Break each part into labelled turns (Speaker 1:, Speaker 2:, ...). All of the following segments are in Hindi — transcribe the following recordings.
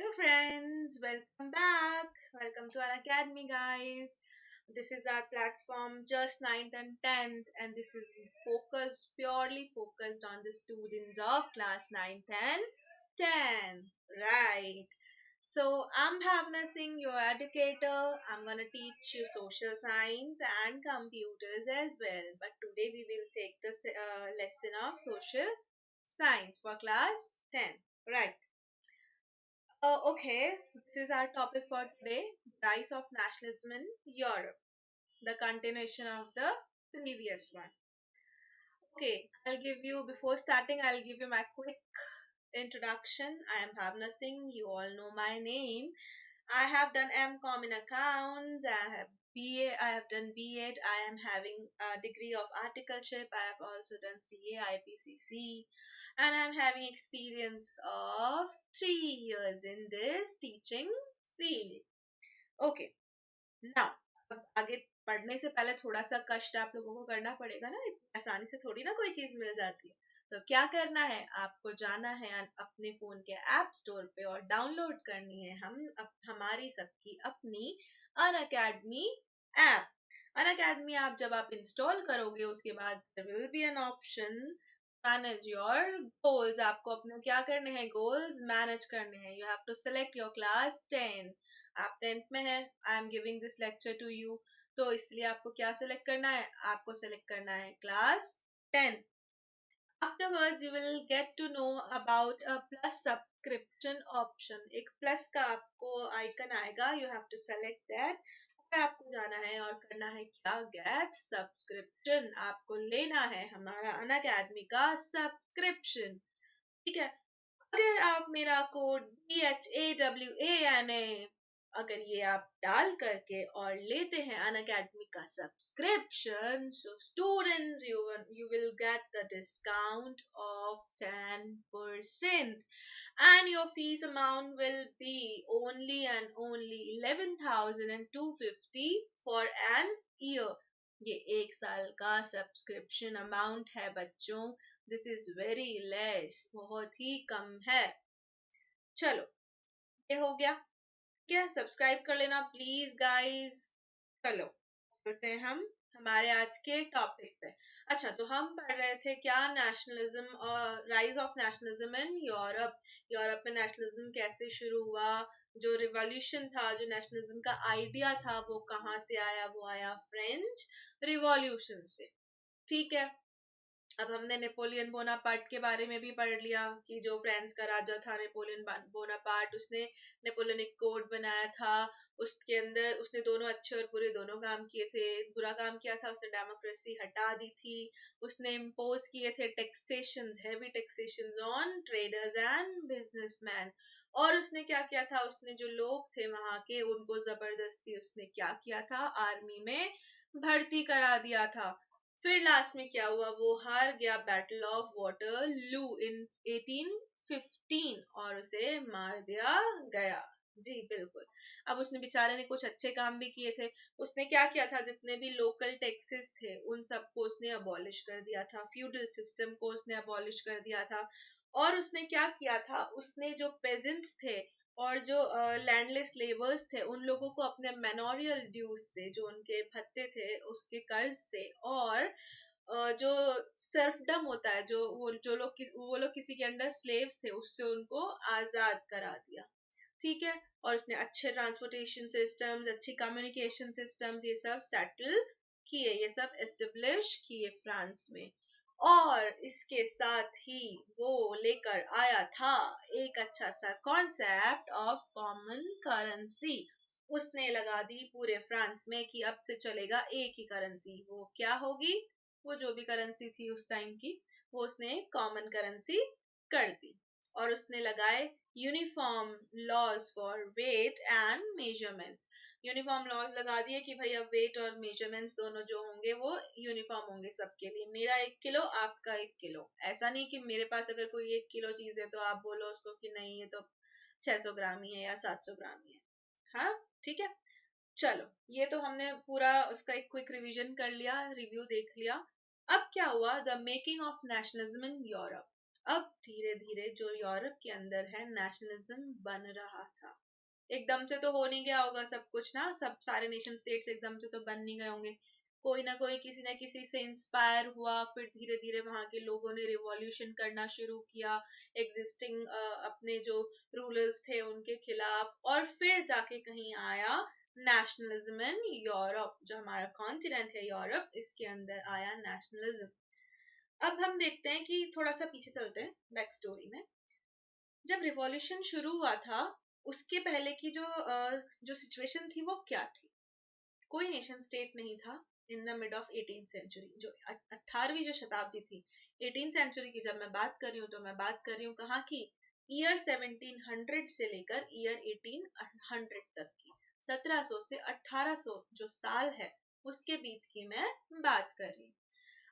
Speaker 1: Hello friends, welcome back. Welcome to our academy guys. This is our platform just ninth and 10th and this is purely focused on the students of class 9th and 10th. Right. So I'm Bhavna Singh, your educator. I'm gonna teach you social science and computers as well. But today we will take the lesson of social science for class 10. Right. Okay, this is our topic for today, rise of nationalism in Europe, the continuation of the previous one. Okay, before starting, I'll give you my quick introduction. I am Bhavna Singh. You all know my name. I have done MCom in accounts. I have done B.Ed. I am having a degree of articleship. I have also done CA, IPCC, and I'm having experience of 3 years in this teaching field. Okay, now अब आगे पढ़ने से पहले थोड़ा सा कष्ट आप लोगों को करना पड़ेगा ना, इतनी आसानी से थोड़ी ना कोई चीज मिल जाती है। तो क्या करना है, आपको जाना है अपने फोन के ऐप स्टोर पे और डाउनलोड करनी है हमारी सबकी अपनी Unacademy app. Unacademy app जब आप इंस्टॉल करोगे उसके बाद there will be an option manage your goals. आपको अपने क्या करने हैं, गोल्स मैनेज करने हैं। You have to select your class 10। आप 10th में हैं, I am giving this lecture to you, तो इसलिए आपको क्या सेलेक्ट करना है, आपको सेलेक्ट करना है class 10। Afterwards, you will get to know about a plus subscription option. एक प्लस का आपको आइकन आएगा, you have to select that। और आपको जाना है और करना है क्या, गेट सब्सक्रिप्शन। आपको लेना है हमारा अन अकेडमी का सब्सक्रिप्शन। ठीक है। अगर आप मेरा कोड BHAWANA अगर ये आप डाल करके और लेते हैं अन अकेडमी का subscription, so students you will get the discount of 10% and your fees amount will be only 11,250 for an year। ये एक साल का सब्सक्रिप्शन अमाउंट है बच्चों। दिस इज वेरी लेस, बहुत ही कम है। चलो, ये हो गया। ठीक है, सब्सक्राइब कर लेना प्लीज गाइस। चलो चलते हैं हम हमारे आज के टॉपिक पे। अच्छा, तो हम पढ़ रहे थे क्या, नेशनलिज्म और rise of nationalism in Europe. Europe में नेशनलिज्म कैसे शुरू हुआ, जो रिवॉल्यूशन था, जो नेशनलिज्म का आइडिया था, वो कहाँ से आया, वो आया फ्रेंच रिवॉल्यूशन से। ठीक है। अब हमने नेपोलियन बोनापार्ट के बारे में भी पढ़ लिया कि जो फ्रांस का राजा था नेपोलियन बोनापार्ट, उसने नेपोलियनिक कोड बनाया था। उसके अंदर उसने दोनों अच्छे और बुरे दोनों काम किए थे। बुरा काम किया था, उसने डेमोक्रेसी हटा दी थी। उसने इम्पोज किए थे taxation, heavy taxation on traders and businessman. और उसने क्या किया था, उसने जो लोग थे वहां के उनको जबरदस्ती उसने क्या किया था, आर्मी में भर्ती करा दिया था। फिर लास्ट में क्या हुआ, वो हार गया बैटल ऑफ वाटरलू इन 1815 और उसे मार दिया गया। जी बिल्कुल। अब उसने बेचारे ने कुछ अच्छे काम भी किए थे। उसने क्या किया था, जितने भी लोकल टैक्सेस थे उन सबको उसने अबॉलिश कर दिया था, फ्यूडल सिस्टम को उसने अबॉलिश कर दिया था। और उसने क्या किया था, उसने जो पेजेंट्स थे और जो लैंडलेस लेबर्स थे उन लोगों को अपने मैनोरियल ड्यूज से, जो उनके भत्ते थे उसके कर्ज से, और जो सर्फडम होता है, जो वो लोग किसी के अंडर स्लेव्स थे, उससे उनको आजाद करा दिया। ठीक है। और उसने अच्छे ट्रांसपोर्टेशन सिस्टम्स, अच्छी कम्युनिकेशन सिस्टम्स, ये सब सेटल किए, ये सब एस्टेब्लिश किए फ्रांस में। और इसके साथ ही वो लेकर आया था एक अच्छा सा कॉन्सेप्ट ऑफ कॉमन करेंसी। उसने लगा दी पूरे फ्रांस में कि अब से चलेगा एक ही करेंसी। वो क्या होगी, वो जो भी करेंसी थी उस टाइम की, वो उसने कॉमन करेंसी कर दी। और उसने लगाए uniform laws for weight and measurement. Uniform laws लगा दिए कि भाई अब वेट और मेजरमेंट्स दोनों जो होंगे वो यूनिफॉर्म होंगे सबके लिए। मेरा 1 किलो, आपका 1 किलो। ऐसा नहीं कि मेरे पास अगर कोई 1 किलो चीज है तो आप बोलो उसको कि नहीं ये तो 600 ग्राम ही है या 700 ग्राम ही है। हाँ, ठीक है। चलो, ये तो हमने पूरा उसका एक क्विक रिवीजन कर लिया, रिव्यू देख लिया। अब क्या हुआ, the making of nationalism in Europe. अब धीरे धीरे जो यूरोप के अंदर है नेशनलिज्म बन रहा था। एकदम से तो हो नहीं गया होगा सब कुछ ना, सब सारे नेशन स्टेट्स एकदम से तो बन नहीं गए होंगे। कोई ना कोई किसी न किसी से इंस्पायर हुआ, फिर धीरे धीरे वहां के लोगों ने रिवॉल्यूशन करना शुरू किया एग्जिस्टिंग अपने जो रूलर्स थे उनके खिलाफ, और फिर जाके कहीं आया नेशनलिज्म इन यूरोप। जो हमारा कॉन्टिनेंट है यूरोप, इसके अंदर आया नेशनलिज्म। अब हम देखते हैं कि थोड़ा सा पीछे चलते हैं बैक स्टोरी में। जब रिवॉल्यूशन शुरू हुआ था उसके पहले की जो सिचुएशन थी वो क्या थी? कोई नेशन स्टेट नहीं था in the mid of 18th century, जो 18वीं जो शताब्दी थी। 18th सेंचुरी की जब मैं बात कर रही हूँ तो मैं बात कर रही हूँ कहाँ की? ईयर 1700 से लेकर ईयर 1800 तक की। 1700 से 1800 जो साल है उसके बीच की मैं बात कर रही हूँ।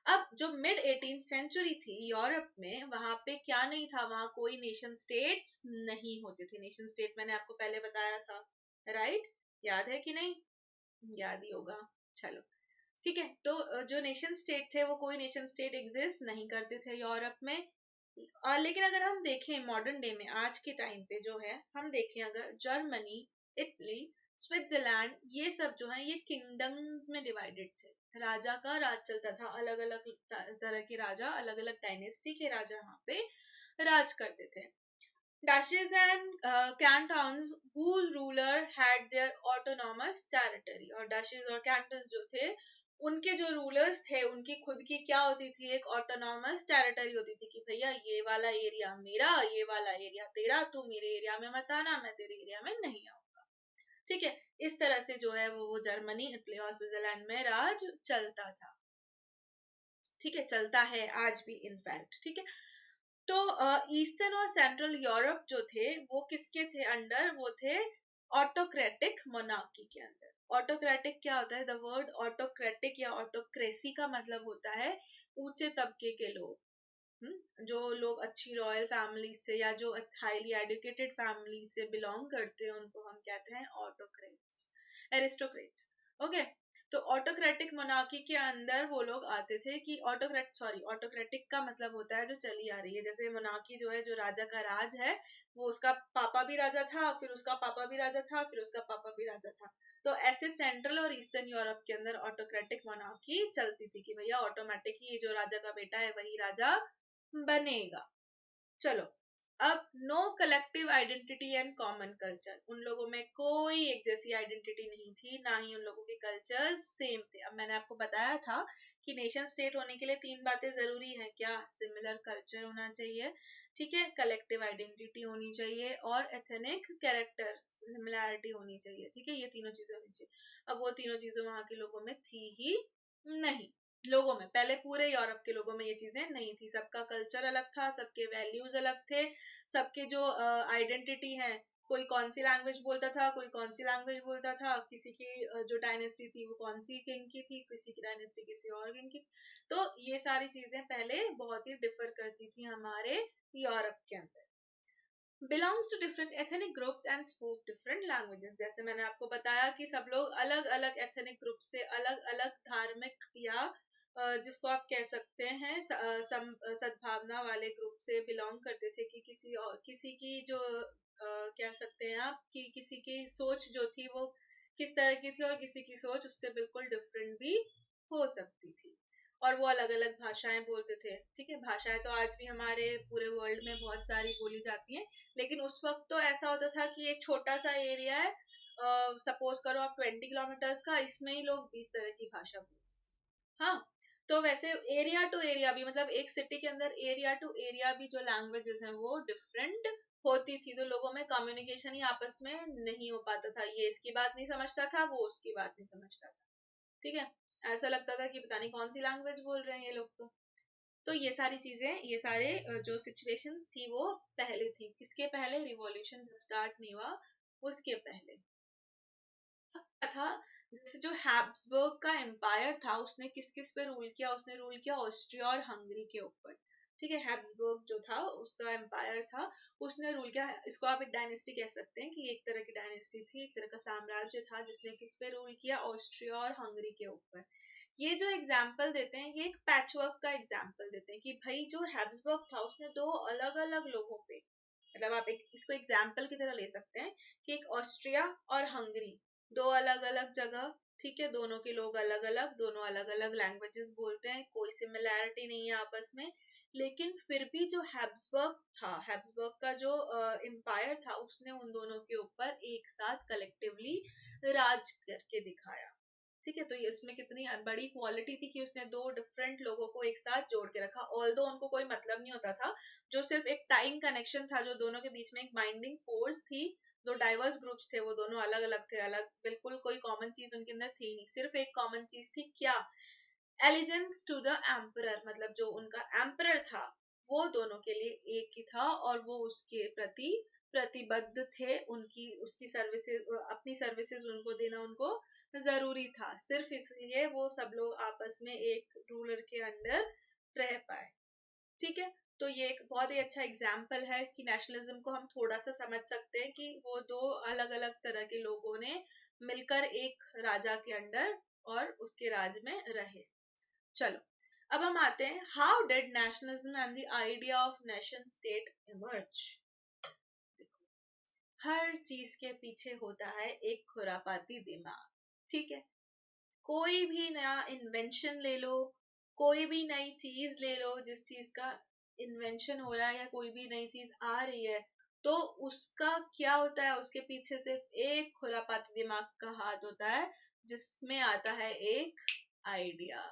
Speaker 1: अब जो मिड 18th सेंचुरी थी यूरोप में, वहां पे क्या नहीं था? वहां कोई नेशन स्टेट्स नहीं होते थे। नेशन स्टेट मैंने आपको पहले बताया था, राइट? याद है कि नहीं? याद ही होगा। चलो ठीक है। तो जो नेशन स्टेट थे वो कोई नेशन स्टेट एग्जिस्ट नहीं करते थे यूरोप में। लेकिन अगर हम देखें मॉडर्न डे में, आज के टाइम पे जो है, हम देखें अगर जर्मनी, इटली, स्विट्जरलैंड, ये सब जो है ये किंगडम्स में डिवाइडेड थे। राजा का राज चलता था, अलग अलग तरह के राजा, अलग अलग डायनेस्टी के राजा वहां पे राज करते थे। Dashes and cantons whose ruler had their autonomous territory, और dashes और cantons जो थे उनके जो रूलर्स थे उनकी खुद की क्या होती थी? एक ऑटोनॉमस टेरिटरी होती थी कि भैया ये वाला एरिया मेरा, ये वाला एरिया तेरा, तू मेरे एरिया में मत आना, मैं तेरे एरिया में नहीं आऊंगा। ठीक है, इस तरह से जो है वो जर्मनी, इटली और स्विट्जरलैंड में राज चलता था। ठीक है, चलता है आज भी इनफैक्ट। ठीक है, तो ईस्टर्न और सेंट्रल यूरोप जो थे वो किसके थे अंडर? वो थे ऑटोक्रेटिक मोनार्की के अंदर। ऑटोक्रेटिक क्या होता है? द वर्ड ऑटोक्रेटिक या ऑटोक्रेसी का मतलब होता है ऊंचे तबके के लोग। जो लोग अच्छी रॉयल फैमिली से या जो हाईली एजुकेटेड फैमिली से बिलोंग करते हैं उनको हम कहते हैं ऑटोक्रेट्स, एरिस्टोक्रेट्स। ओके, तो ऑटोक्रेटिक मोनार्की के अंदर वो लोग आते थे कि ऑटोक्रेटिक का मतलब होता है जो चली आ रही है। जैसे मोनार्की जो है, जो राजा का राज है, वो उसका पापा भी राजा था, फिर उसका पापा भी राजा था, फिर उसका पापा भी राजा था। तो ऐसे सेंट्रल और ईस्टर्न यूरोप के अंदर ऑटोक्रेटिक मोनार्की चलती थी कि भैया ऑटोमेटिकली जो राजा का बेटा है वही राजा बनेगा। चलो, अब no collective identity and common culture. उन लोगों में कोई एक जैसी आइडेंटिटी नहीं थी, ना ही उन लोगों के कल्चर्स सेम थे। अब मैंने आपको बताया था कि नेशन स्टेट होने के लिए तीन बातें जरूरी हैं। क्या? सिमिलर कल्चर होना चाहिए, ठीक है, कलेक्टिव आइडेंटिटी होनी चाहिए, और एथनिक कैरेक्टर सिमिलैरिटी होनी चाहिए। ठीक है, ये तीनों चीजें होनी चाहिए। अब वो तीनों चीजें वहां के लोगों में थी ही नहीं। लोगों में, पहले पूरे यूरोप के लोगों में ये चीजें नहीं थी। सबका कल्चर अलग था, सबके वैल्यूज अलग थे, सबके जो आइडेंटिटी है, कोई कौन सी लैंग्वेज बोलता था, कोई कौन सी लैंग्वेज बोलता था, किसी की जो डायनेस्टी थी वो कौन सी किंग की थी, किसी की डायनेस्टी किसी और किंग की। तो ये सारी चीजें पहले बहुत ही डिफर करती थी हमारे यूरोप के अंदर। belongs to different ethnic groups and spoke different languages। जैसे मैंने आपको बताया कि सब लोग अलग अलग ethnic group से, अलग अलग धार्मिक या जिसको आप कह सकते हैं सद्भावना वाले ग्रुप से बिलोंग करते थे। कि किसी की जो कह सकते हैं आप कि किसी की सोच जो थी वो किस तरह की थी, और किसी की सोच उससे बिल्कुल डिफरेंट भी हो सकती थी। और वो अलग अलग भाषाएं बोलते थे। ठीक है, भाषाएं तो आज भी हमारे पूरे वर्ल्ड में बहुत सारी बोली जाती हैं, लेकिन उस वक्त तो ऐसा होता था कि एक छोटा सा एरिया है, सपोज करो आप 20 किलोमीटर्स का, इसमें ही लोग 20 तरह की भाषा बोलते थे। हाँ, तो वैसे एरिया टू एरिया भी, मतलब एक सिटी के अंदर एरिया टू एरिया भी जो लैंग्वेजेस हैं वो डिफरेंट होती थी। तो लोगों में कम्युनिकेशन ही आपस में नहीं हो पाता था। ये इसकी बात नहीं समझता था, वो उसकी बात नहीं समझता था। ठीक है, ऐसा लगता था कि पता नहीं कौन सी लैंग्वेज बोल रहे हैं ये लोग। तो ये सारी चीजें, ये सारे जो सिचुएशंस थी वो पहले थी। किसके पहले? रिवॉल्यूशन स्टार्ट नहीं हुआ उसके पहले क्या था? जैसे जो हैब्सबर्ग का एम्पायर था उसने किस किस पे रूल किया? उसने रूल किया ऑस्ट्रिया और हंगरी के ऊपर। ठीक है, हैब्सबर्ग जो था उसका एम्पायर था, उसने रूल किया। इसको आप एक डायनेस्टी कह सकते हैं कि एक तरह की डायनेस्टी थी, एक तरह का साम्राज्य था जिसने किस पे रूल किया? ऑस्ट्रिया और हंगरी के ऊपर। ये जो एग्जाम्पल देते हैं ये एक पैचवर्क का एग्जाम्पल देते हैं कि भाई जो हैब्सबर्ग था उसने दो अलग अलग लोगों पे, मतलब आप इसको एग्जाम्पल की तरह ले सकते हैं कि एक ऑस्ट्रिया और हंगरी, दो अलग अलग जगह, ठीक है, दोनों के लोग अलग अलग, दोनों अलग अलग लैंग्वेजेस बोलते हैं, कोई सिमिलैरिटी नहीं है आपस में, लेकिन फिर भी जो हैब्सबर्ग था, हैब्सबर्ग का जो एम्पायर था, उसने उन दोनों के ऊपर एक साथ कलेक्टिवली राज करके दिखाया। ठीक है, तो ये उसमें कितनी बड़ी क्वालिटी थी कि उसने दो डिफरेंट लोगों को एक साथ जोड़ के रखा, ऑल्दो उनको कोई मतलब नहीं होता था, जो सिर्फ एक टाइम कनेक्शन था जो दोनों के बीच में एक बाइंडिंग फोर्स थी। दो डाइवर्स ग्रुप्स थे, वो दोनों अलग अलग थे, अलग बिल्कुल कोई कॉमन चीज उनके अंदर थी नहीं, सिर्फ एक कॉमन चीज थी, क्या? एलिजेंस टू द एम्परर, मतलब जो उनका एम्परर था वो दोनों के लिए एक ही था और वो उसके प्रति प्रतिबद्ध थे, उनकी उसकी सर्विसेज, अपनी सर्विसेज उनको देना उनको जरूरी था, सिर्फ इसलिए वो सब लोग आपस में एक रूलर के अंडर रह पाए। ठीक है, तो ये एक बहुत ही अच्छा एग्जाम्पल है कि नेशनलिज्म को हम थोड़ा सा समझ सकते हैं कि वो दो अलग अलग तरह के लोगों ने मिलकर एक राजा के अंडर और उसके राज में रहे। चलो, अब हम आते हैं, how did nationalism and the idea of nation state emerge. हर चीज के पीछे होता है एक खुरापाती दिमाग, ठीक है, कोई भी नया इन्वेंशन ले लो, कोई भी नई चीज ले लो, जिस चीज का इन्वेंशन हो रहा है या कोई भी नई चीज आ रही है, तो उसका क्या होता है, उसके पीछे सिर्फ एक खुरापाती दिमाग का हाथ होता है, जिसमें आता है एक आइडिया,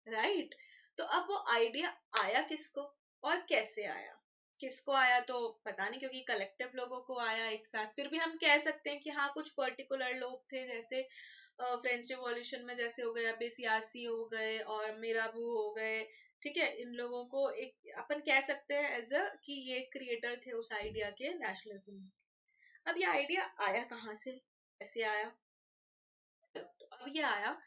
Speaker 1: राइट? तो अब वो आइडिया आया किसको और कैसे आया? किसको आया तो पता नहीं, क्योंकि कलेक्टिव लोगों को आया एक साथ, फिर भी हम कह सकते हैं कि हाँ कुछ पर्टिकुलर लोग थे, जैसे फ्रेंच रिवॉल्यूशन में जैसे हो गए अब्बे सियासी हो गए और मिराबू हो गए, ठीक है, इन लोगों को एक अपन कह सकते हैं एज अ कि ये क्रिएटर थे उस आइडिया के, नेशनलिज्म। अब ये आइडिया आया कहाँ से, कैसे आया? तो अब ये आया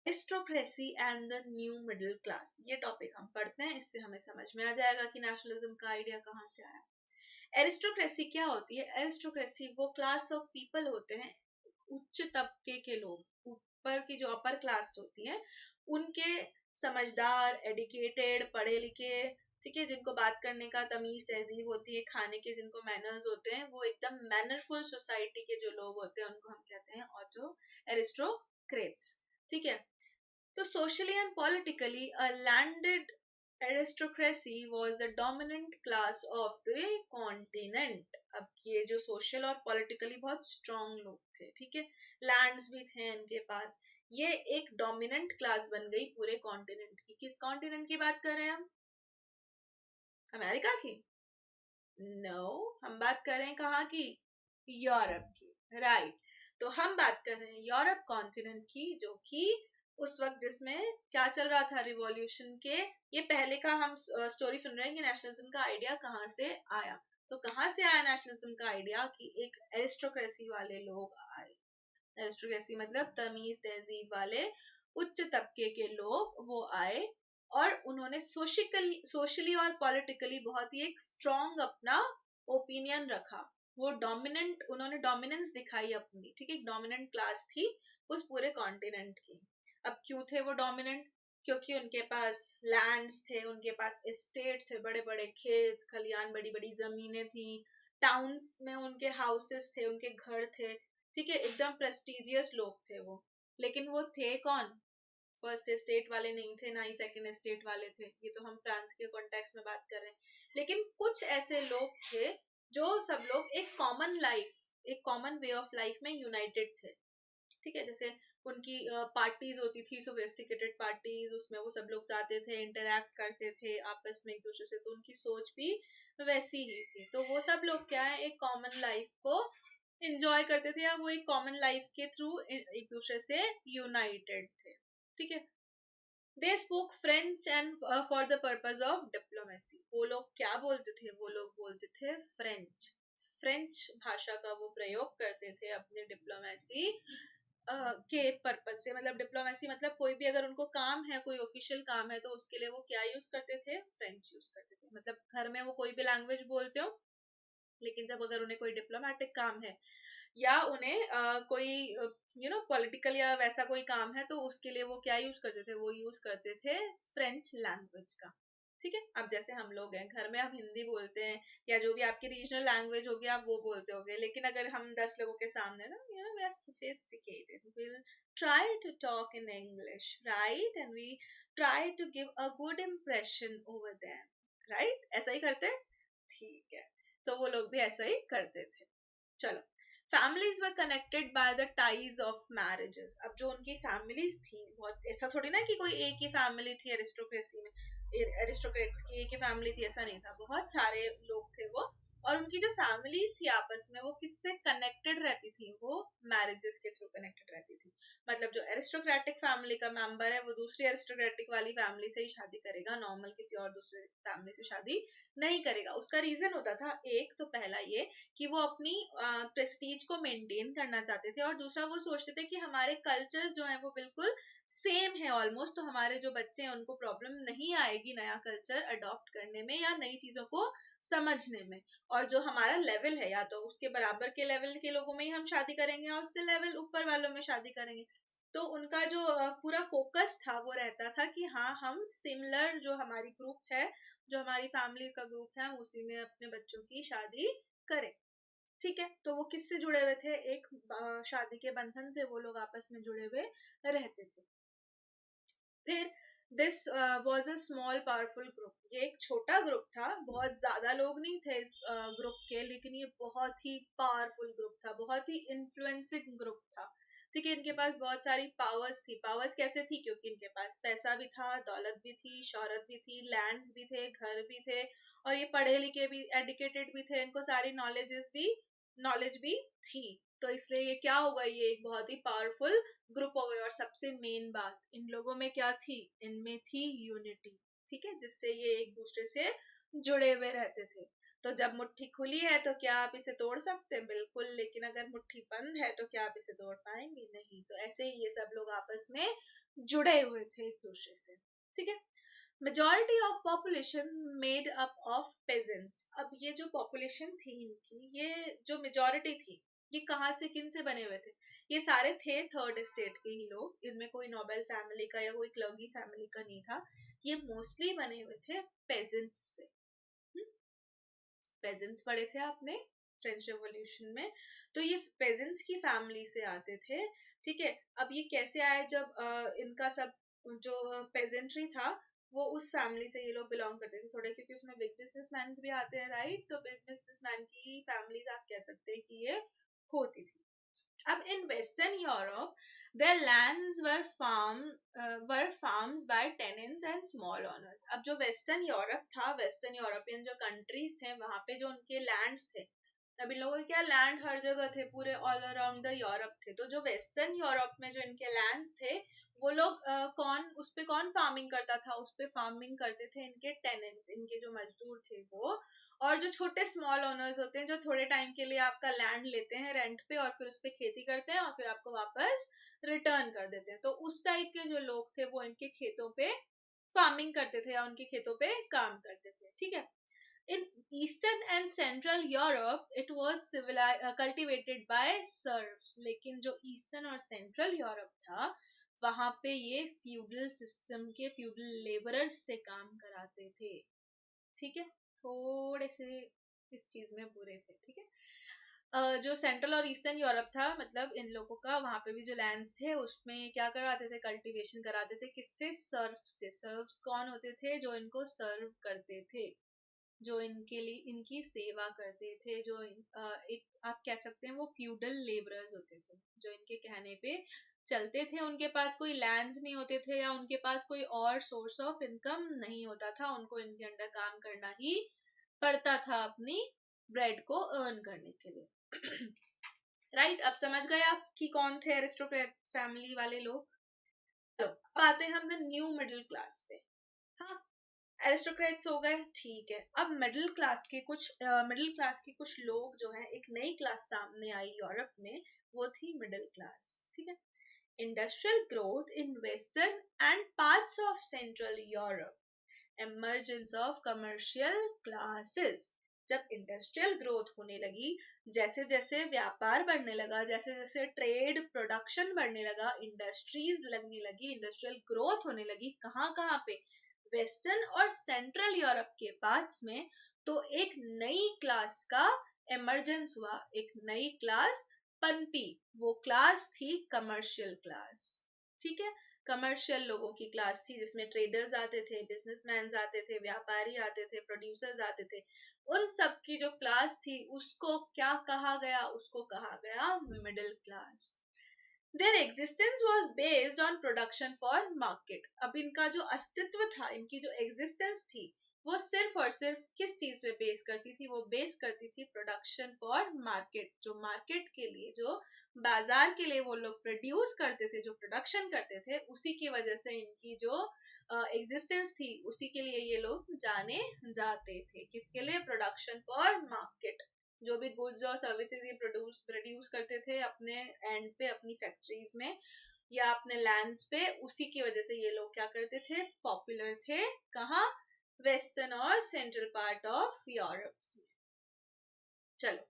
Speaker 1: aristocracy and the new middle class, ये टॉपिक हम पढ़ते हैं, इससे हमें समझ में आ जाएगा कि नेशनलिज्म का आइडिया कहाँ से आया। एरिस्टोक्रेसी क्या होती है? एरिस्टोक्रेसी वो क्लास ऑफ पीपल होते हैं, उच्च तबके के लोग, ऊपर की जो अपर क्लास होती है, उनके समझदार, एडुकेटेड, पढ़े लिखे, ठीक है, जिनको बात करने का तमीज तहजीब होती है, खाने के जिनको मैनर्स होते हैं, वो एकदम मैनरफुल सोसाइटी के जो लोग होते हैं उनको हम कहते हैं ऑटो एरिस्टोक्रेट्स। ठीक है, so socially and politically, a landed aristocracy was the dominant class of the continent. अब ये जो social और politically बहुत strong लोग थे, ठीक है, lands भी थे इनके पास, ये एक dominant class बन गई पूरे continent की। किस continent की बात कर रहे हैं हम? अमेरिका की? नो, हम बात कर रहे हैं कहाँ की? यूरोप की, राइट। तो हम बात कर रहे हैं यूरोप कॉन्टिनेंट की, जो कि उस वक्त जिसमें क्या चल रहा था, रिवॉल्यूशन के, ये पहले का हम स्टोरी सुन रहे हैं कि नेशनलिज्म का आइडिया कहाँ से आया। तो कहाँ से आया नेशनलिज्म का आइडिया? कि एक एरिस्टोक्रेसी वाले लोग आए, एरिस्टोक्रेसी मतलब तमीज तहजीब वाले उच्च तबके के लोग, वो आए और उन्होंने सोशली और पॉलिटिकली बहुत ही एक स्ट्रॉन्ग अपना ओपिनियन रखा, वो डोमिनेंट, उन्होंने डोमिनेंस दिखाई अपनी, ठीक है, डोमिनेंट क्लास थी उस पूरे कॉन्टिनेंट की। अब क्यों थे वो डोमिनेंट? क्योंकि उनके पास लैंड्स थे, उनके पास एस्टेट थे, बड़े बड़े खेत खलियान, बड़ी बड़ी जमीनें थी, टाउन्स में उनके हाउसेस थे, उनके घर थे, ठीक है, एकदम प्रेस्टिजियस लोग थे वो। लेकिन वो थे कौन? फर्स्ट एस्टेट वाले नहीं थे, ना ही सेकंड एस्टेट वाले थे, ये तो हम फ्रांस के कॉन्टेक्स्ट में बात कर रहे हैं। लेकिन कुछ ऐसे लोग थे जो सब लोग एक कॉमन लाइफ, एक कॉमन वे ऑफ लाइफ में यूनाइटेड थे, ठीक है, जैसे उनकी पार्टीज होती थी, सोफिस्टिकेटेड पार्टीज, उसमें वो सब लोग जाते थे, इंटरैक्ट करते थे आपस में एक दूसरे से, तो उनकी सोच भी वैसी ही थी। तो वो सब लोग क्या है, एक कॉमन लाइफ को एंजॉय करते थे, या वो एक कॉमन लाइफ के थ्रू एक दूसरे से यूनाइटेड थे, ठीक है। They spoke French and for the purpose of diplomacy, वो लोग क्या बोलते थे? वो लोग बोलते थे फ्रेंच, फ्रेंच भाषा का वो प्रयोग करते थे अपने डिप्लोमेसी के पर्पज से, मतलब डिप्लोमेसी मतलब कोई भी अगर उनको काम है, कोई ऑफिशियल काम है, तो उसके लिए वो क्या यूज करते थे? फ्रेंच यूज करते थे। मतलब घर में वो कोई भी लैंग्वेज बोलते हो, लेकिन जब अगर उन्हें कोई डिप्लोमेटिक काम है, या उन्हें कोई पॉलिटिकल या वैसा कोई काम है तो उसके लिए वो क्या यूज करते थे, वो यूज करते थे फ्रेंच लैंग्वेज का। ठीक है, अब जैसे हम लोग हैं घर में हम हिंदी बोलते हैं या जो भी आपकी रीजनल लैंग्वेज होगी आप वो बोलते होगे, लेकिन अगर हम 10 लोगों के सामने ना we are sophisticated, we'll try to talk in English, right, and we try to give a good impression over them, right, ऐसा ही करते हैं। ठीक है, तो वो लोग भी ऐसा ही करते थे। चलो, families were connected by the ties of marriages। अब जो उनकी families थी, बहुत ऐसा थोड़ी ना कि कोई एक ही family थी अरिस्टोक्रेसी में, अरिस्टोक्रेट्स की एक ही family थी, ऐसा नहीं था, बहुत सारे लोग थे वो। और उनकी जो families थी आपस में वो किससे connected रहती थी, वो marriages के थ्रू connected रहती थी। मतलब जो अरिस्टोक्रेटिक फैमिली का मेंबर है वो दूसरी अरिस्टोक्रेटिक वाली फैमिली से ही शादी करेगा, नॉर्मल किसी और दूसरे फैमिली से शादी नहीं करेगा। उसका रीजन होता था, एक तो पहला ये कि वो अपनी प्रेस्टीज को मेंटेन करना चाहते थे, और दूसरा वो सोचते थे कि हमारे कल्चर्स जो हैं वो बिल्कुल सेम है ऑलमोस्ट, तो हमारे जो बच्चे हैं उनको प्रॉब्लम नहीं आएगी नया कल्चर अडॉप्ट करने में या नई चीजों को समझने में। और जो हमारा लेवल है या तो उसके बराबर के लेवल के लोगों में ही हम शादी करेंगे और उससे लेवल ऊपर वालों में शादी करेंगे। तो उनका जो पूरा फोकस था वो रहता था कि हाँ हम सिमिलर जो हमारी ग्रुप है, जो हमारी फैमिली का ग्रुप है, हम उसी में अपने बच्चों की शादी करें। ठीक है, तो वो किससे जुड़े हुए थे, एक शादी के बंधन से वो लोग आपस में जुड़े हुए रहते थे। फिर this was a small powerful group, ये एक छोटा ग्रुप था, बहुत ज्यादा लोग नहीं थे इस ग्रुप के, लेकिन ये बहुत ही पावरफुल ग्रुप था, बहुत ही इन्फ्लुएंसिंग ग्रुप था। ठीक है, इनके पास बहुत सारी पावर्स थी। पावर्स कैसे थी, क्योंकि इनके पास पैसा भी था, दौलत भी थी, शोहरत भी थी, लैंड्स भी थे, घर भी थे, और ये पढ़े लिखे भी, एडुकेटेड भी थे, इनको सारी नॉलेज भी थी। तो इसलिए ये क्या होगा, ये एक बहुत ही पावरफुल ग्रुप हो गए। और सबसे मेन बात, इन लोगों में क्या थी, इनमें थी यूनिटी। ठीक है, जिससे ये एक दूसरे से जुड़े हुए रहते थे। तो जब मुट्ठी खुली है तो क्या आप इसे तोड़ सकते हैं, बिल्कुल, लेकिन अगर मुट्ठी बंद है तो क्या आप इसे तोड़ पाएंगे, नहीं। तो ऐसे ही ये सब लोग आपस में जुड़े हुए थे एक दूसरे से। ठीक है, majority of population made up of pageants. अब ये जो पॉपुलेशन थी इनकी, ये जो मेजोरिटी थी, ये कहाँ से किन से बने हुए थे, ये सारे थे थर्ड स्टेट के ही लोग, इनमें कोई नोबेल फैमिली का या कोई क्लर्गी फैमिली का नहीं था, ये मोस्टली बने हुए थे पेजेंट्स से। पेजेंट्स पढ़े थे आपने फ्रेंच रेवोल्यूशन में, तो ये पेजेंट्स की फैमिली से आते थे। ठीक है, अब ये कैसे आए, जब इनका सब जो पेजेंट्री था वो उस फैमिली से ये लोग बिलोंग करते थे थोड़े, क्योंकि उसमें बिग बिजनेसमैन भी आते हैं, राइट, तो बिग बिजनेसमैन की फैमिलीज आप कह सकते हैं कि ये होती थी। अब in Western Europe, their lands were farms by tenants and small owners। अब जो वेस्टर्न यूरोप था, वेस्टर्न यूरोपियन जो कंट्रीज थे, वहां पे जो उनके लैंड्स थे, अब इन लोगों के क्या लैंड हर जगह थे, पूरे ऑल अराउंड द यूरोप थे। तो जो वेस्टर्न यूरोप में जो इनके लैंड्स थे, वो लोग उस पे कौन फार्मिंग करता था, उस पे फार्मिंग करते थे इनके टेनेंट्स, इनके जो मजदूर थे वो। और जो छोटे स्मॉल ओनर्स होते हैं, जो थोड़े टाइम के लिए आपका लैंड लेते हैं रेंट पे और फिर उस पे खेती करते हैं और फिर आपको वापस रिटर्न कर देते हैं, तो उस टाइप के जो लोग थे वो इनके खेतों पे फार्मिंग करते थे या उनके खेतों पे काम करते थे। ठीक है, in eastern and central Europe it was cultivated bye serves. लेकिन जो ईस्टर्न और सेंट्रल यूरोप था, वहां पे ये फ्यूडल सिस्टम के फ्यूडल लेबरर्स से काम कराते थे। ठीक है, थोड़े से इस चीज में बुरे थे। ठीक है, जो सेंट्रल और ईस्टर्न यूरोप था, मतलब इन लोगों का वहां पे भी जो लैंड्स थे उसमें क्या कराते थे, कल्टीवेशन कराते थे, किससे, सर्फ से। सर्फ्स कौन होते थे, जो इनको सर्व करते थे, जो इनके लिए इनकी सेवा करते थे, जो एक आप कह सकते हैं वो फ्यूडल लेबरर्स होते थे, जो इनके कहने पे चलते थे। उनके पास कोई लैंड्स नहीं होते थे या उनके पास कोई और सोर्स ऑफ इनकम नहीं होता था, उनको इनके अंडर काम करना ही पड़ता था अपनी ब्रेड को अर्न करने के लिए। राइट, अब समझ गए आप कि कौन थे एरिस्टोक्रेट फैमिली वाले लोग। चलो, अब आते हैं हम द न्यू मिडिल क्लास पे। हाँ, एरिस्टोक्रेट्स हो गए, ठीक है। अब मिडिल क्लास के कुछ लोग जो है, एक नई क्लास सामने आई यूरोप में, वो थी मिडिल क्लास। ठीक है, industrial growth in western and parts of central Europe, emergence of commercial classes, जब इंडस्ट्रियल ग्रोथ होने लगी, जैसे जैसे व्यापार बढ़ने लगा, जैसे जैसे ट्रेड प्रोडक्शन बढ़ने लगा, इंडस्ट्रीज लगने लगी, इंडस्ट्रियल ग्रोथ होने लगी, कहाँ कहाँ पे, वेस्टर्न और सेंट्रल यूरोप के पार्ट्स में, तो एक नई क्लास का एमरजेंस हुआ, एक नई क्लास पनपी। वो क्लास थी कमर्शियल क्लास। ठीक है, कमर्शियल लोगों की क्लास थी जिसमें ट्रेडर्स आते थे, बिजनेसमैन आते थे, व्यापारी आते थे, प्रोड्यूसर्स आते थे। उन सब की जो क्लास थी उसको क्या कहा गया, उसको कहा गया middle class. Their existence was based on production for market। अब इनका जो अस्तित्व था, इनकी जो एग्जिस्टेंस थी, वो सिर्फ और सिर्फ किस चीज पे बेस करती थी, वो बेस करती थी प्रोडक्शन फॉर मार्केट। जो मार्केट के लिए, जो बाजार के लिए वो लोग प्रोड्यूस करते थे, जो प्रोडक्शन करते थे, उसी की वजह से इनकी जो एग्जिस्टेंस थी, उसी के लिए ये लोग जाने जाते थे। किसके लिए? Production for market. जो भी गुड्स और सर्विसेज ये प्रोड्यूस करते थे अपने एंड पे, अपनी फैक्ट्रीज में या अपने लैंड्स पे, उसी की वजह से ये लोग क्या करते थे, पॉपुलर थे। कहाँ? वेस्टर्न और सेंट्रल पार्ट ऑफ यूरोप में। चलो,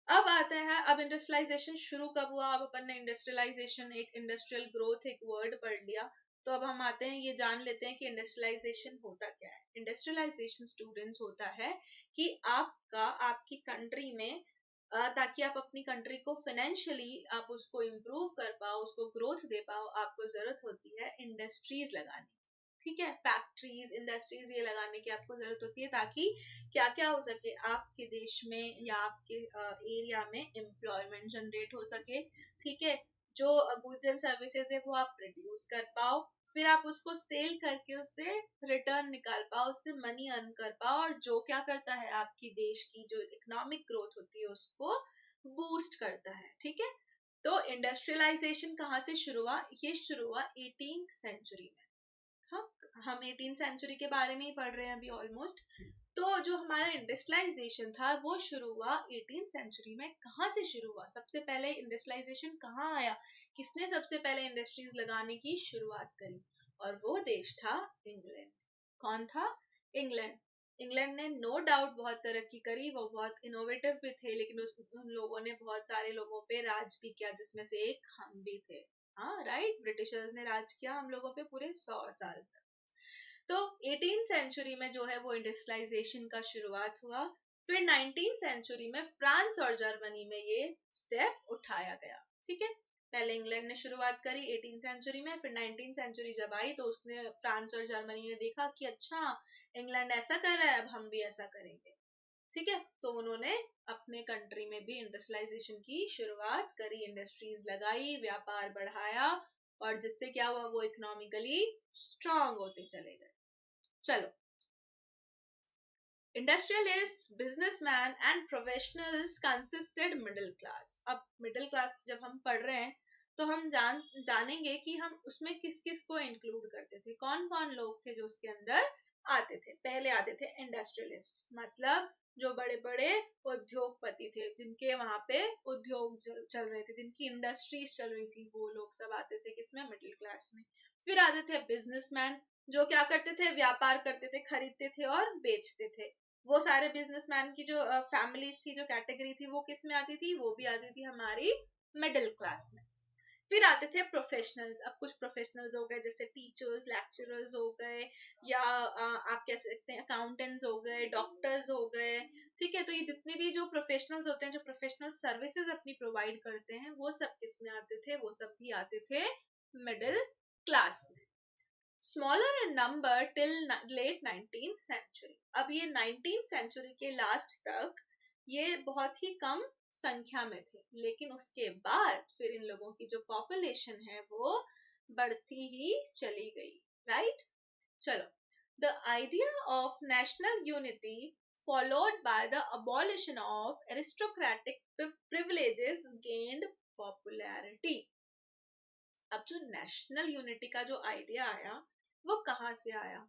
Speaker 1: अब आता है, अब इंडस्ट्रियलाइजेशन शुरू कब हुआ? अब अपन ने इंडस्ट्रियलाइजेशन, एक इंडस्ट्रियल ग्रोथ एक वर्ड पढ़ लिया, तो अब हम आते हैं, ये जान लेते हैं कि इंडस्ट्रियलाइजेशन होता क्या है। इंडस्ट्रियलाइजेशन स्टूडेंट्स होता है कि आपकी कंट्री में ताकि आप अपनी कंट्री को फाइनेंशियली आप उसको इम्प्रूव कर पाओ, उसको ग्रोथ दे पाओ, आपको जरूरत होती है इंडस्ट्रीज लगाने। ठीक है, फैक्ट्रीज, इंडस्ट्रीज ये लगाने की आपको जरूरत होती है, ताकि क्या क्या हो सके, आपके देश में या आपके एरिया में एम्प्लॉयमेंट जनरेट हो सके। ठीक है, जो गुड्स एंड सर्विसेज है वो आप प्रोड्यूस कर पाओ, फिर आप उसको सेल करके उससे रिटर्न निकाल पाओ, उससे मनी अर्न कर पाओ, और जो क्या करता है, आपकी देश की जो इकोनॉमिक ग्रोथ होती है उसको बूस्ट करता है। ठीक है, तो इंडस्ट्रियलाइजेशन कहाँ से शुरू हुआ? ये शुरू हुआ 18th सेंचुरी में। हाँ, हम 18th सेंचुरी के बारे में ही पढ़ रहे हैं अभी ऑलमोस्ट। तो जो हमारा इंडस्ट्रियलाइजेशन था वो शुरू हुआ 18th सेंचुरी में। कहाँ से शुरू हुआ? सबसे पहले इंडस्ट्रियलाइजेशन कहाँ आया, किसने सबसे पहले इंडस्ट्रीज लगाने की शुरुआत करी? और वो देश था इंग्लैंड। कौन था? इंग्लैंड। इंग्लैंड ने नो डाउट बहुत तरक्की करी, वो बहुत इनोवेटिव भी थे, लेकिन उन लोगों ने बहुत सारे लोगों पे राज भी किया, जिसमें से एक हम भी थे। हाँ राइट, ब्रिटिशर्स ने राज किया हम लोगों पे पूरे 100 साल तक। तो 18th सेंचुरी में जो है वो इंडस्ट्रियलाइजेशन का शुरुआत हुआ। फिर 19th सेंचुरी में फ्रांस और जर्मनी में ये स्टेप उठाया गया। ठीक है, पहले इंग्लैंड ने शुरुआत करी 18th सेंचुरी में, फिर 19th सेंचुरी जब आई तो उसने, फ्रांस और जर्मनी ने देखा कि अच्छा इंग्लैंड ऐसा कर रहा है, अब हम भी ऐसा करेंगे। ठीक है, तो उन्होंने अपने कंट्री में भी इंडस्ट्रियलाइजेशन की शुरुआत करी, इंडस्ट्रीज लगाई, व्यापार बढ़ाया, और जिससे क्या हुआ, वो इकोनॉमिकली स्ट्रांग होते चले गए। चलो, industrialist, businessman and professionals consisted middle class. अब मिडिल क्लास जब हम पढ़ रहे हैं तो हम जानेंगे कि हम उसमें किस किस को इंक्लूड करते थे, कौन कौन लोग थे जो उसके अंदर आते थे। पहले आते थे इंडस्ट्रियलिस्ट, मतलब जो बड़े बड़े उद्योगपति थे, जिनके वहां पे उद्योग चल रहे थे, जिनकी इंडस्ट्रीज चल रही थी, वो लोग सब आते थे किसमें? मिडिल क्लास में। फिर आते थे बिजनेसमैन, जो क्या करते थे? व्यापार करते थे, खरीदते थे और बेचते थे। वो सारे बिजनेसमैन की जो फैमिलीज थी, जो कैटेगरी थी, वो किस में आती थी? वो भी आती थी हमारी मिडिल क्लास में। फिर आते थे प्रोफेशनल्स। अब कुछ प्रोफेशनल्स हो गए जैसे टीचर्स, लेक्चरर्स हो गए, या आप कह सकते हैं अकाउंटेंट्स हो गए, डॉक्टर्स हो गए। ठीक है, तो ये जितने भी जो प्रोफेशनल्स होते हैं, जो प्रोफेशनल सर्विसेज अपनी प्रोवाइड करते हैं, वो सब किस में आते थे? वो सब भी आते थे मिडिल क्लास में। Smaller in number till late 19th century. अब ये 19th सेंचुरी के लास्ट तक ये बहुत ही कम संख्या में थे, लेकिन उसके बाद फिर इन लोगों की जो पॉपुलेशन है वो बढ़ती ही चली गई। राइट, चलो, the idea of national unity followed by the abolition of aristocratic privileges gained popularity। अब जो नेशनल यूनिटी का जो आइडिया आया वो कहाँ से आया?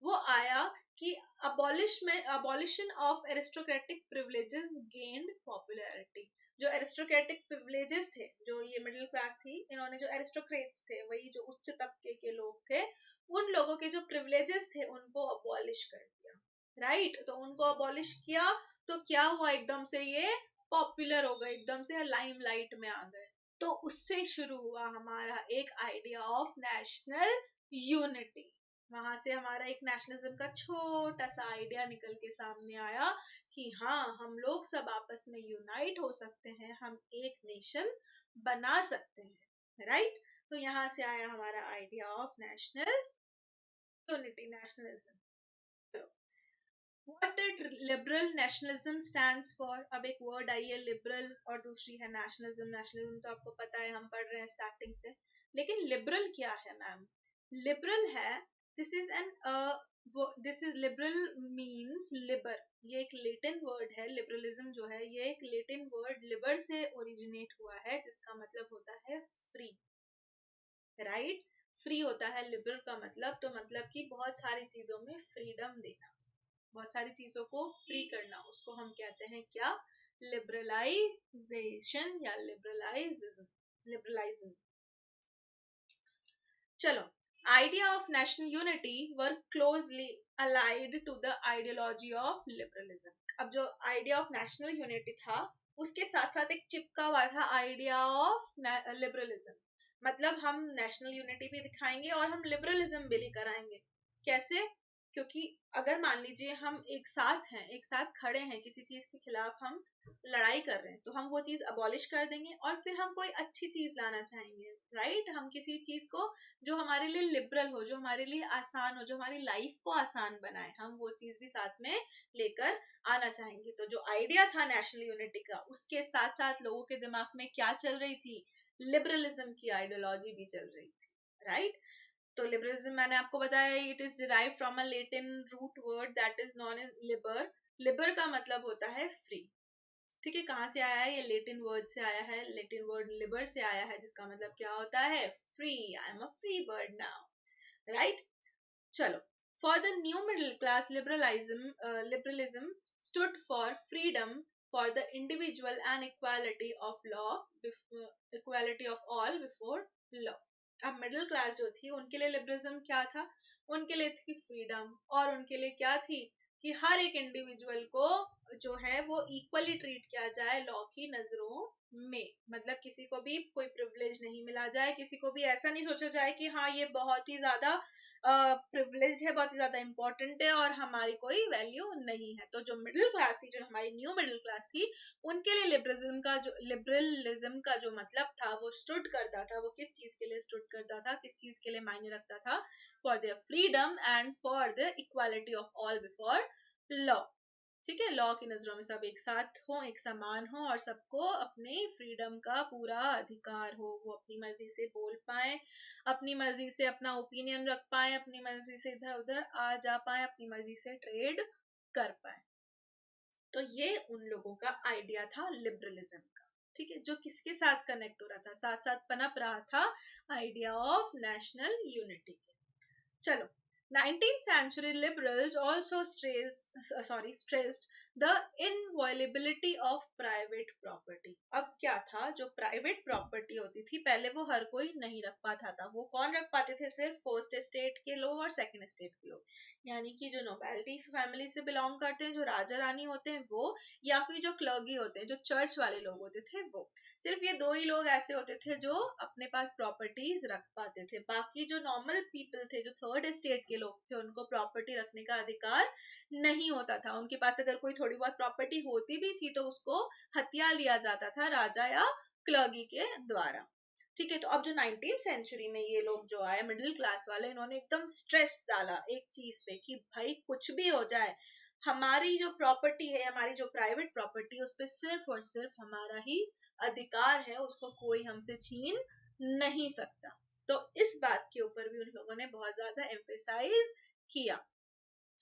Speaker 1: वो आया कि abolition of aristocratic privileges gained popularity। जो aristocratic privileges थे, जो ये मिडिल क्लास थी, इन्होंने जो aristocrats थे, वही जो उच्च तबके के लोग थे, उन लोगों के जो privileges थे उनको abolish कर दिया। राइट, तो उनको abolish किया तो क्या हुआ, एकदम से ये पॉपुलर हो गए, एकदम से लाइमलाइट में आ गए। तो उससे शुरू हुआ हमारा एक आइडिया ऑफ नेशनल यूनिटी। वहां से हमारा एक नेशनलिज्म का छोटा सा आइडिया निकल के सामने आया कि हाँ, हम लोग सब आपस में यूनाइट हो सकते हैं, हम एक नेशन बना सकते हैं, राइट। तो यहाँ से आया हमारा idea of national unity, nationalism. What did liberal nationalism stands for? अब एक वर्ड आई है लिबरल और दूसरी है नेशनलिज्म। नेशनलिज्म तो आपको पता है, हम पढ़ रहे हैं स्टार्टिंग से। लेकिन लिबरल क्या है मैम? लिबरल है, this is an this is liberal means Libre. ये एक लेटिन वर्ड है। लिबरलिज्म जो है ये एक लेटिन वर्ड लिबर से ओरिजिनेट हुआ है, जिसका मतलब होता है फ्री, राइट। फ्री होता है लिबर का मतलब, तो मतलब कि बहुत सारी चीजों में फ्रीडम देना, बहुत सारी चीजों को फ्री करना, उसको हम कहते हैं क्या? लिबरलाइजेशन या लिबरलाइज्म। चलो, idea of national unity were closely allied to the ideology of liberalism. अब जो आइडिया ऑफ नेशनल यूनिटी था, उसके साथ साथ एक चिपका हुआ था आइडिया ऑफ लिबरलिज्म। मतलब हम नेशनल यूनिटी भी दिखाएंगे और हम लिबरलिज्म भी लेकर आएंगे। कैसे? क्योंकि अगर मान लीजिए हम एक साथ हैं, एक साथ खड़े हैं, किसी चीज के खिलाफ हम लड़ाई कर रहे हैं, तो हम वो चीज अबॉलिश कर देंगे और फिर हम कोई अच्छी चीज लाना चाहेंगे, राइट। हम किसी चीज को जो हमारे लिए लिबरल हो, जो हमारे लिए आसान हो, जो हमारी लाइफ को आसान बनाए, हम वो चीज भी साथ में लेकर आना चाहेंगे। तो जो आइडिया था नेशनल यूनिटी का, उसके साथ साथ लोगों के दिमाग में क्या चल रही थी? लिबरलिज्म की आइडियोलॉजी भी चल रही थी, राइट। तो लिबरलिज्म मैंने आपको बताया, it is derive from a Latin root word that is known as liber. Liber का मतलब होता है फ्री, ठीक है। कहाँ से आया है? ये लैटिन वर्ड से आया है, लैटिन वर्ड लिबर से आया है, जिसका मतलब क्या होता है? Free. I am a free bird now, right. चलो, for the new middle class liberalism stood for freedom for the individual and equality of law, equality of all before law। अब मिडिल क्लास जो थी, उनके लिए लिबरलिज्म क्या था? उनके लिए थी फ्रीडम, और उनके लिए क्या थी? कि हर एक इंडिविजुअल को जो है वो इक्वली ट्रीट किया जाए लॉ की नजरों में। मतलब किसी को भी कोई प्रिविलेज नहीं मिला जाए, किसी को भी ऐसा नहीं सोचा जाए कि हाँ, ये बहुत ही ज्यादा प्रिविलेज्ड है, बहुत ही ज्यादा इंपॉर्टेंट है और हमारी कोई वैल्यू नहीं है। तो जो मिडिल क्लास थी, जो हमारी न्यू मिडिल क्लास थी, उनके लिए लिबरलिज्म का जो मतलब था, वो स्टूड करता था। वो किस चीज के लिए स्टूड करता था, किस चीज के लिए मायने रखता था? For their freedom and for the equality of all before law, ठीक है। लॉ की नजरों में सब एक साथ हो, एक समान हो, और सबको अपने फ्रीडम का पूरा अधिकार हो। वो अपनी मर्जी से बोल पाए, अपनी मर्जी से अपना ओपिनियन रख पाए, अपनी मर्जी से इधर उधर आ जा पाए, अपनी मर्जी से ट्रेड कर पाए। तो ये उन लोगों का आइडिया था लिबरलिज्म का, ठीक है, जो किसके साथ कनेक्ट हो रहा था, साथ साथ पनप रहा था आइडिया ऑफ नेशनल यूनिटी के। चलो, 19th century liberals also stressed the inviolability of private property। अब क्या था? जो प्राइवेट प्रॉपर्टी होती थी पहले, वो हर कोई नहीं रख पाता था। वो कौन रख पाते थे? सिर्फ फर्स्ट एस्टेट के लोग और सेकंड एस्टेट के लोग, यानी कि जो नोबेलिटी फैमिली से बिलोंग करते हैं, जो राजा रानी होते हैं वो, या फिर जो क्लर्गी होते हैं, जो चर्च वाले लोग होते थे वो। सिर्फ ये दो ही लोग ऐसे होते थे जो अपने पास प्रॉपर्टीज रख पाते थे। बाकी जो नॉर्मल पीपल थे, जो थर्ड एस्टेट के लोग थे, उनको प्रॉपर्टी रखने का अधिकार नहीं होता था। उनके पास अगर कोई थोड़ी बहुत प्रॉपर्टी होती भी थी तो उसको हथिया लिया जाता था राजा या क्लर्गी के द्वारा, ठीक है। तो अब जो 19th सेंचुरी में ये लोग जो आए मिडिल क्लास वाले, इन्होंने एकदम स्ट्रेस डाला एक चीज पे कि भाई कुछ भी हो जाए, हमारी जो प्रॉपर्टी है, हमारी जो प्राइवेट प्रॉपर्टी, उस पर सिर्फ और सिर्फ हमारा ही अधिकार है, उसको कोई हमसे छीन नहीं सकता। तो इस बात के ऊपर भी उन लोगों ने बहुत ज्यादा एम्फेसाइज किया।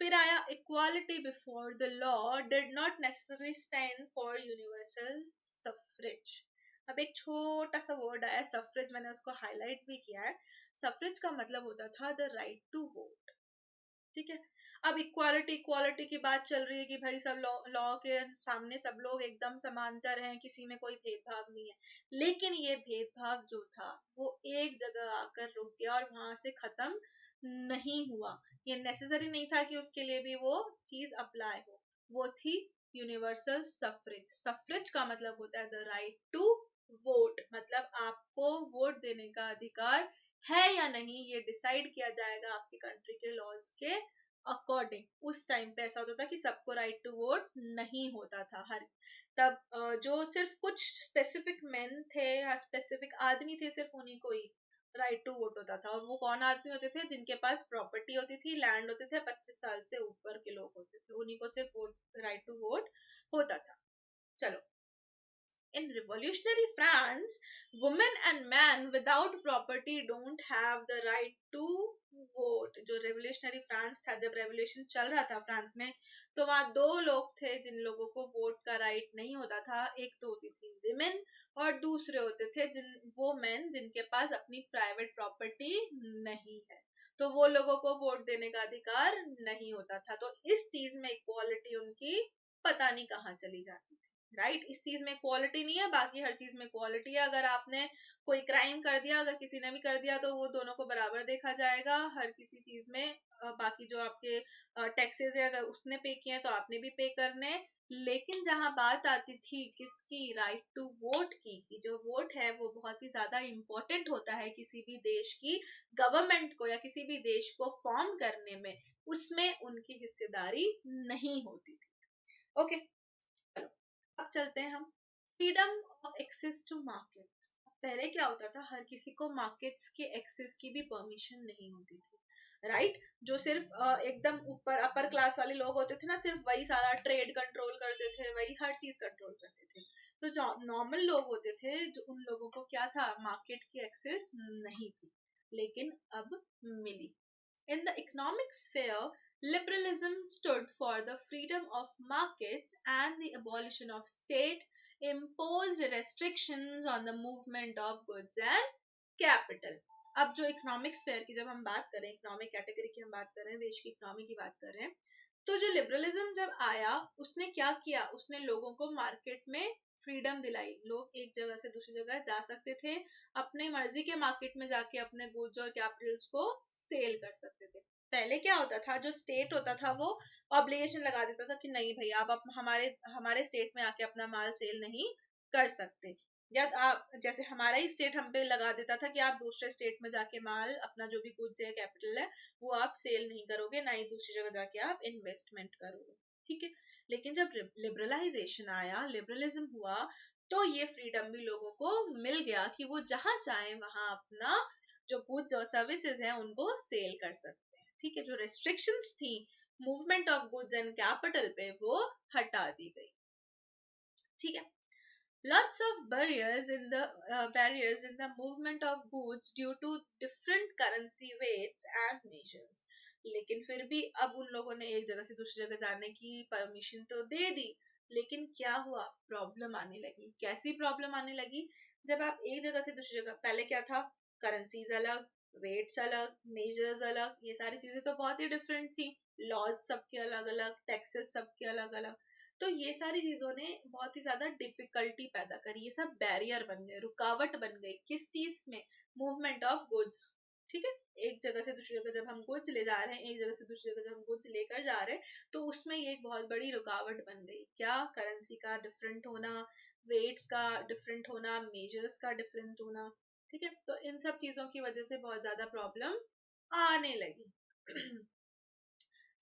Speaker 1: फिर आया equality before the law did not necessary stand for universal suffrage. अब एक छोटा सा वर्ड आया सफरेज, मैंने उसको हाईलाइट भी किया है। सफरेज का मतलब होता था द राइट टू वोट, ठीक है। अब इक्वालिटी इक्वालिटी की बात चल रही है कि भाई सब लॉ के सामने सब लोग एकदम समांतर हैं, किसी में कोई भेदभाव नहीं है। लेकिन ये भेदभाव जो था वो एक जगह आकर रुक गया और वहां से खत्म नहीं हुआ। ये नेसेसरी नहीं था कि उसके लिए भी वो चीज अप्लाई हो। वो थी यूनिवर्सल सफरेज। सफरेज का मतलब होता है द राइट टू वोट, मतलब आपको वोट देने का अधिकार है या नहीं ये डिसाइड किया जाएगा आपकी कंट्री के लॉज के अकॉर्डिंग। उस टाइम पे ऐसा होता था कि सबको राइट टू वोट नहीं होता था। हर तब जो सिर्फ कुछ स्पेसिफिक मेन थे या स्पेसिफिक आदमी थे, सिर्फ उन्हीं को ही राइट टू वोट होता था। और वो कौन आदमी होते थे? जिनके पास प्रॉपर्टी होती थी, लैंड होते थे, 25 साल से ऊपर के लोग होते थे, उन्हीं को सिर्फ राइट टू वोट होता था। चलो, in revolutionary France, women and men without property don't have the right to vote। जो रेवोल्यूशनरी फ्रांस था, जब रेवोल्यूशन चल रहा था फ्रांस में, तो वहां दो लोग थे जिन लोगों को वोट का राइट नहीं होता था। एक तो होती थी विमेन और दूसरे होते थे वो मेन जिनके पास अपनी प्राइवेट प्रॉपर्टी नहीं है, तो वो लोगों को वोट देने का अधिकार नहीं होता था। तो इस चीज में इक्वालिटी उनकी पता नहीं कहाँ चली जाती थी। राइट, इस चीज में क्वालिटी नहीं है, बाकी हर चीज में क्वालिटी है। अगर आपने कोई क्राइम कर दिया, अगर किसी ने भी कर दिया, तो वो दोनों को बराबर देखा जाएगा हर किसी चीज में। बाकी जो आपके टैक्सेस है, अगर उसने पे किए हैं तो आपने भी पे करने। लेकिन जहां बात आती थी किसकी, राइट टू वोट की, जो वोट है वो बहुत ही ज्यादा इंपॉर्टेंट होता है किसी भी देश की गवर्नमेंट को या किसी भी देश को फॉर्म करने में, उसमें उनकी हिस्सेदारी नहीं होती थी। ओके, अब चलते हैं हम freedom of access to markets. पहले क्या होता था, हर किसी को मार्केट्स के एक्सेस की भी परमिशन नहीं होती थी। राइट, जो सिर्फ एकदम ऊपर अपर क्लास वाले लोग होते थे ना, सिर्फ वही सारा ट्रेड कंट्रोल करते थे, वही हर चीज कंट्रोल करते थे। तो जो नॉर्मल लोग होते थे, जो उन लोगों को क्या था, मार्केट की एक्सेस नहीं थी, लेकिन अब मिली। In the economic sphere, liberalism stood for the freedom of markets and the abolition of state imposed restrictions on the movement of goods and capital। अब जो इकोनॉमिक स्फेयर की जब हम बात करें, इकोनॉमिक कैटेगरी की हम बात कर रहे हैं, देश की इकोनॉमी की बात कर रहे हैं, तो जो लिबरलिज्म जब आया उसने क्या किया, उसने लोगों को मार्केट में फ्रीडम दिलाई। लोग एक जगह से दूसरी जगह जा सकते थे, अपने मर्जी के मार्केट में जाके अपने गुड्स और कैपिटल्स को सेल कर सकते थे। पहले क्या होता था, जो स्टेट होता था वो ऑब्लिगेशन लगा देता था कि नहीं भाई, आप हमारे हमारे स्टेट में आके अपना माल सेल नहीं कर सकते। या आप जैसे हमारा ही स्टेट हम पे लगा देता था कि आप दूसरे स्टेट में जाके माल, अपना जो भी गुड्स है, कैपिटल है, वो आप सेल नहीं करोगे, ना ही दूसरी जगह जाके आप इन्वेस्टमेंट करोगे। ठीक है, लेकिन जब लिबरलाइजेशन आया, लिबरलिज्म हुआ, तो ये फ्रीडम भी लोगों को मिल गया कि वो जहां चाहे वहां अपना जो गुड्स और सर्विसेज हैं उनको सेल कर सकते हैं। ठीक है, जो रेस्ट्रिक्शंस थी movement of goods and capital पे, वो हटा दी गई। ठीक है, lots of barriers in the movement of goods due to different currency weights and measures। लेकिन फिर भी अब उन लोगों ने एक जगह से दूसरी जगह जाने की परमिशन तो दे दी, लेकिन क्या हुआ, प्रॉब्लम आने लगी। कैसी प्रॉब्लम आने लगी, जब आप एक जगह से दूसरी जगह, पहले क्या था, करेंसीज अलग, वेट्स अलग, मेजर्स अलग, ये सारी चीजें तो बहुत ही डिफरेंट थी। लॉज सबके अलग अलग, टैक्सेस सबके अलग अलग, तो ये सारी चीजों ने बहुत ही ज्यादा डिफिकल्टी पैदा करी। ये सब बैरियर बन गए, रुकावट बन गई। किस चीज में, मूवमेंट ऑफ गुड्स। ठीक है, एक जगह से दूसरी जगह जब हम गुड्स ले जा रहे हैं, एक जगह से दूसरी जगह जब हम गुड्स लेकर जा रहे हैं, तो उसमें ये एक बहुत बड़ी रुकावट बन गई। क्या, करेंसी का डिफरेंट होना, वेट्स का डिफरेंट होना, मेजर्स का डिफरेंट होना। ठीक है, तो इन सब चीजों की वजह से बहुत ज्यादा प्रॉब्लम आने लगी।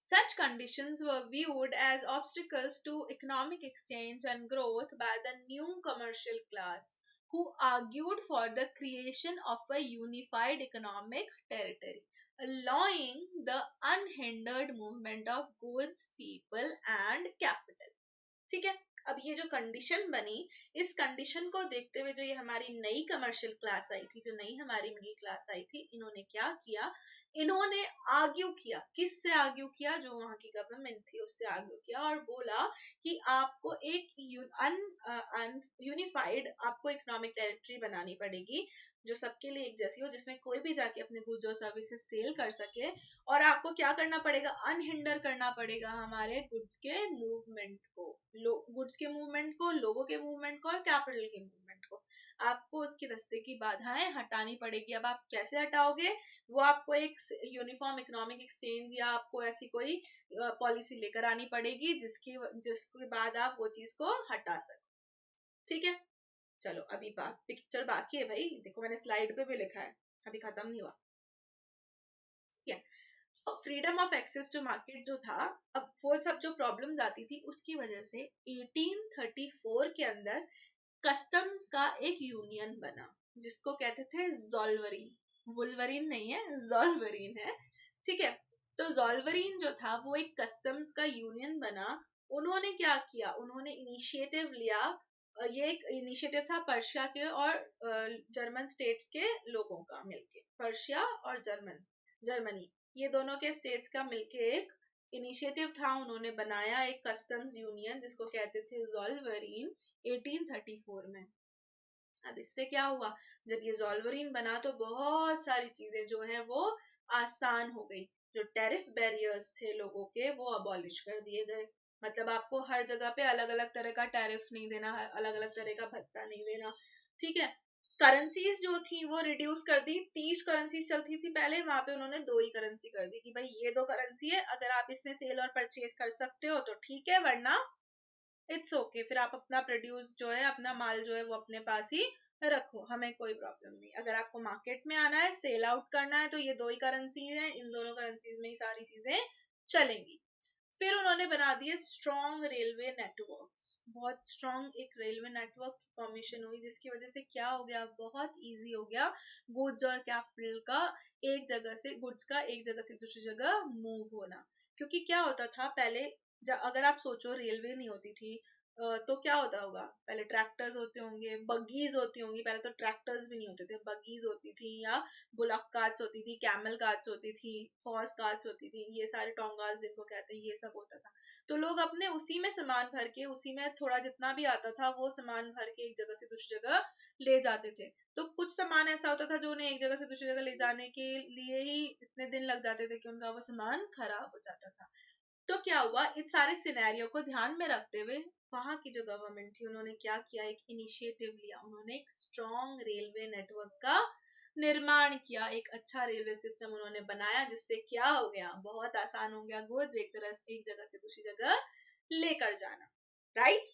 Speaker 1: Such conditions were viewed as obstacles to economic exchange and growth by the new commercial class, who argued for the creation of a unified economic territory, allowing the unhindered movement of goods, people and capital। ठीक है, अब ये जो कंडीशन बनी, इस कंडीशन को देखते हुए जो ये हमारी नई कमर्शियल क्लास आई थी, जो नई हमारी मिडिल क्लास आई थी, इन्होंने क्या किया, इन्होंने आर्ग्यू किया। किससे आर्ग्यू किया, जो वहां की गवर्नमेंट थी उससे आर्ग्यू किया और बोला कि आपको एक यूनिफाइड आपको इकोनॉमिक टेरिटरी बनानी पड़ेगी, जो सबके लिए एक जैसी हो, जिसमें कोई भी जाके अपने गुड्स और सर्विसेज सेल कर सके। और आपको क्या करना पड़ेगा, अनहिंडर करना पड़ेगा हमारे गुड्स के मूवमेंट को, गुड्स के मूवमेंट को, लोगों के मूवमेंट को और कैपिटल के मूवमेंट को। आपको उसके रास्ते की बाधाएं हटानी पड़ेगी। अब आप कैसे हटाओगे, वो आपको एक यूनिफॉर्म इकोनॉमिक एक्सचेंज या आपको ऐसी कोई पॉलिसी लेकर आनी पड़ेगी जिसके बाद आप वो चीज को हटा सको। ठीक है, चलो अभी बात पिक्चर बाकी है भाई, देखो मैंने स्लाइड पे भी लिखा है, अभी खत्म नहीं हुआ। ठीक है, freedom of access to market जो था, अब वो सब जो प्रॉब्लम्स आती थी उसकी वजह से 1834 के अंदर कस्टम्स का एक यूनियन बना जिसको कहते थे जॉल्वरीन। वुल्वरीन नहीं है, जॉल्वरीन है। ठीक है, तो जॉल्वरीन जो था वो एक कस्टम्स का यूनियन बना। उन्होंने क्या किया, उन्होंने इनिशिएटिव लिया, ये एक इनिशिएटिव था पर्शिया के और जर्मन स्टेट्स के लोगों का मिलके, पर्शिया और जर्मनी ये दोनों के स्टेट्स का मिलके एक इनिशिएटिव था, उन्होंने बनाया एक कस्टम्स यूनियन जिसको कहते थे जॉल्वरीन 1834 में। अब इससे क्या हुआ, जब ये जॉल्वरीन बना तो बहुत सारी चीजें जो है वो आसान हो गई। जो टैरिफ बैरियर्स थे लोगों के वो अबॉलिश कर दिए गए, मतलब आपको हर जगह पे अलग अलग तरह का टैरिफ नहीं देना, अलग अलग तरह का भत्ता नहीं देना। ठीक है, करेंसीज जो थी वो रिड्यूस कर दी, 30 करेंसीज चलती थी पहले, वहां पे उन्होंने 2 ही करेंसी कर दी कि भाई ये 2 करेंसी है, अगर आप इसमें सेल और परचेज कर सकते हो तो ठीक है, वरना इट्स ओके, फिर आप अपना प्रोड्यूस जो है, अपना माल जो है वो अपने पास ही रखो, हमें कोई प्रॉब्लम नहीं। अगर आपको मार्केट में आना है, सेल आउट करना है, तो ये 2 ही करेंसी है, इन दोनों करेंसीज में ही सारी चीजें चलेंगी। फिर उन्होंने बना दिए स्ट्रॉन्ग रेलवे नेटवर्क्स, बहुत स्ट्रॉन्ग एक रेलवे नेटवर्क फॉर्मेशन हुई, जिसकी वजह से क्या हो गया, बहुत इजी हो गया गुड्स और कैपिटल का एक जगह से, गुड्स का एक जगह से दूसरी जगह मूव होना। क्योंकि क्या होता था पहले, अगर आप सोचो रेलवे नहीं होती थी तो क्या होता होगा, पहले ट्रैक्टर्स होते होंगे, बग्गीज होती होंगी, पहले तो ट्रैक्टर्स भी नहीं होते थे, बग्गीज होती थी, या बुलक कार्ट्स होती थी, कैमल कार्ट्स होती थी, हॉर्स कार्ट्स होती थी, ये सारे टोंगास जिनको कहते हैं, ये सब होता था। तो लोग अपने उसी में सामान भर के, उसी में थोड़ा जितना भी आता था वो सामान भर के एक जगह से दूसरी जगह ले जाते थे। तो कुछ सामान ऐसा होता था जो उन्हें एक जगह से दूसरी जगह ले जाने के लिए ही इतने दिन लग जाते थे कि उनका वो सामान खराब हो जाता था। तो क्या हुआ, इस सारे सिनेरियो को ध्यान में रखते हुए वहां की जो गवर्नमेंट थी उन्होंने क्या किया, एक इनिशिएटिव लिया, उन्होंने एक स्ट्रॉन्ग रेलवे नेटवर्क का निर्माण किया, एक अच्छा रेलवे सिस्टम उन्होंने बनाया, जिससे क्या हो गया, बहुत आसान हो गया गुड्स एक तरह से एक जगह से दूसरी जगह लेकर जाना। राइट,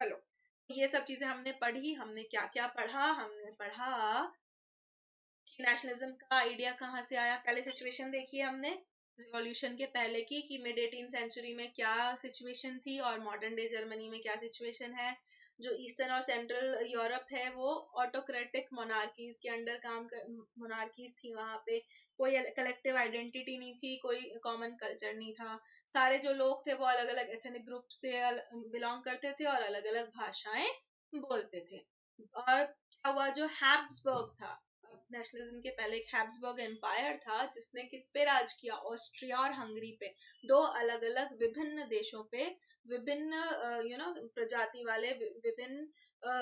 Speaker 1: चलो ये सब चीजें हमने पढ़ी, हमने क्या क्या पढ़ा, हमने पढ़ा कि नेशनलिज्म का आइडिया कहाँ से आया। पहले सिचुएशन देखिए हमने रिवॉल्यूशन के पहले की, कि मिड 18 सेंचुरी में क्या सिचुएशन थी और मॉडर्न डे जर्मनी में क्या सिचुएशन है। जो ईस्टर्न और सेंट्रल यूरोप है वो ऑटोक्रेटिक मोनार्कीज के अंडर काम कर, मोनार्कीज थी, वहां पे कोई कलेक्टिव आइडेंटिटी नहीं थी, कोई कॉमन कल्चर नहीं था, सारे जो लोग थे वो अलग अलग एथनिक ग्रुप से बिलोंग करते थे और अलग अलग भाषाएं बोलते थे। और क्या हुआ, जो हैब्सबर्ग था, नेशनलिज्म के पहले एक हैब्सबर्ग एम्पायर था जिसने किस पे राज किया, ऑस्ट्रिया और हंगरी पे, दो अलग अलग विभिन्न देशों पे, विभिन्न प्रजाति वाले, विभिन्न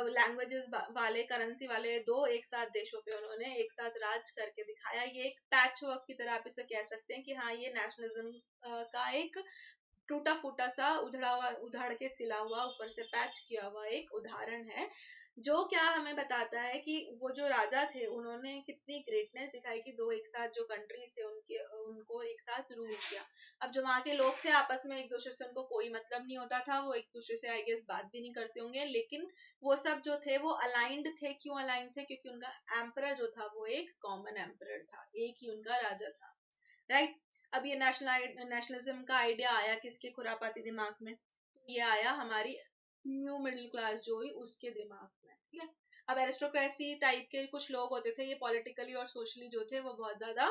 Speaker 1: लैंग्वेजेस वाले, करेंसी वाले दो एक साथ देशों पे उन्होंने एक साथ राज करके दिखाया। ये एक पैच वर्क की तरह आप इसे कह सकते हैं कि हाँ, ये नेशनलिज्म का एक टूटा फूटा सा, उधड़ा हुआ, उधड़ के सिला हुआ, ऊपर से पैच किया हुआ एक उदाहरण है, जो क्या हमें बताता है कि वो जो राजा थे उन्होंने कितनी ग्रेटनेस दिखाई कि दो एक साथ जो कंट्रीज थे उनके उनको एक साथ रूल किया। अब जो वहाँ के लोग थे आपस में एक दूसरे से उनको कोई मतलब नहीं होता था, वो एक दूसरे से आई गेस बात भी नहीं करते होंगे, लेकिन वो सब जो थे वो अलाइंड थे। क्यों अलाइंड थे, क्योंकि उनका एम्परर जो था वो एक कॉमन एम्परर था, एक ही उनका राजा था। राइट, अब ये नेशनलिज्म का आइडिया आया किसके खुरापाती दिमाग में, तो ये आया हमारी न्यू मिडिल क्लास जो हुई उसके दिमाग में। ठीक है, अब एरिस्टोक्रेसी टाइप के कुछ लोग होते थे, ये पॉलिटिकली और सोशली जो थे वो बहुत ज्यादा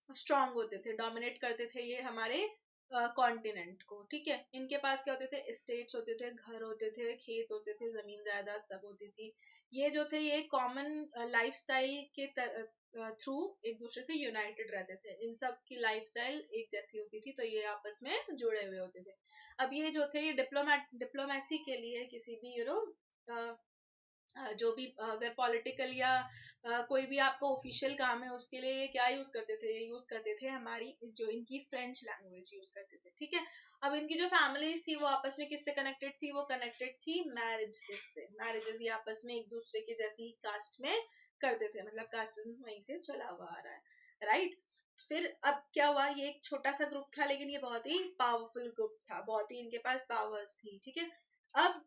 Speaker 1: स्ट्रांग होते थे, डोमिनेट करते थे ये हमारे कॉन्टिनेंट को। ठीक है, इनके पास क्या होते थे, एस्टेट्स होते थे, घर होते थे, खेत होते थे, जमीन जायदाद सब होती थी। ये जो थे ये कॉमन लाइफस्टाइल के थ्रू एक दूसरे से यूनाइटेड रहते थे, इन सब की लाइफस्टाइल एक जैसी होती थी, तो ये आपस में जुड़े हुए होते थे। अब ये जो थे ये डिप्लोमेसी के लिए किसी भी जो भी अगर पॉलिटिकल या कोई भी आपको ऑफिशियल काम है उसके लिए ये क्या यूज करते थे हमारी जो इनकी फ्रेंच लैंग्वेज यूज करते थे। ठीक है, अब इनकी जो फैमिलीज थी वो आपस में किससे कनेक्टेड थी, वो कनेक्टेड थी मैरिजेस से, मैरिजेस ये आपस में एक दूसरे के जैसी कास्ट में करते थे, मतलब कास्टिज्म वहीं से चला हुआ आ रहा है, राइट। फिर अब क्या हुआ, ये एक छोटा सा ग्रुप था लेकिन ये बहुत ही पावरफुल ग्रुप था, बहुत ही इनके पास पावर्स थी, ठीक है। अब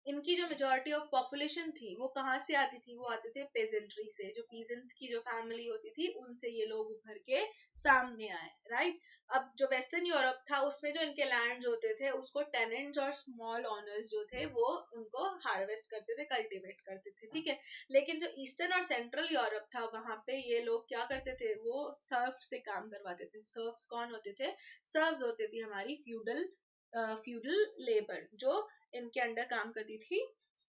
Speaker 1: इनकी जो मेजोरिटी ऑफ पॉपुलेशन थी वो कहाँ से आती थी, वो आते थे पेजेंट्री से, जो पीजेंट्स की जो फैमिली होती थी उनसे ये लोग उभर के सामने आए, राइट। अब जो वेस्टर्न यूरोप था उसमें जो इनके लैंड्स होते थे उसको टेनेंट्स और स्मॉल ओनर्स जो थे वो उनको हार्वेस्ट करते थे, कल्टीवेट करते थे, ठीक है। लेकिन जो ईस्टर्न और सेंट्रल यूरोप था वहां पे ये लोग क्या करते थे, वो सर्फ से काम करवाते थे। सर्फ्स कौन होते थे, सर्व्स होती थी हमारी फ्यूडल लेबर, जो इनके अंडर काम करती थी।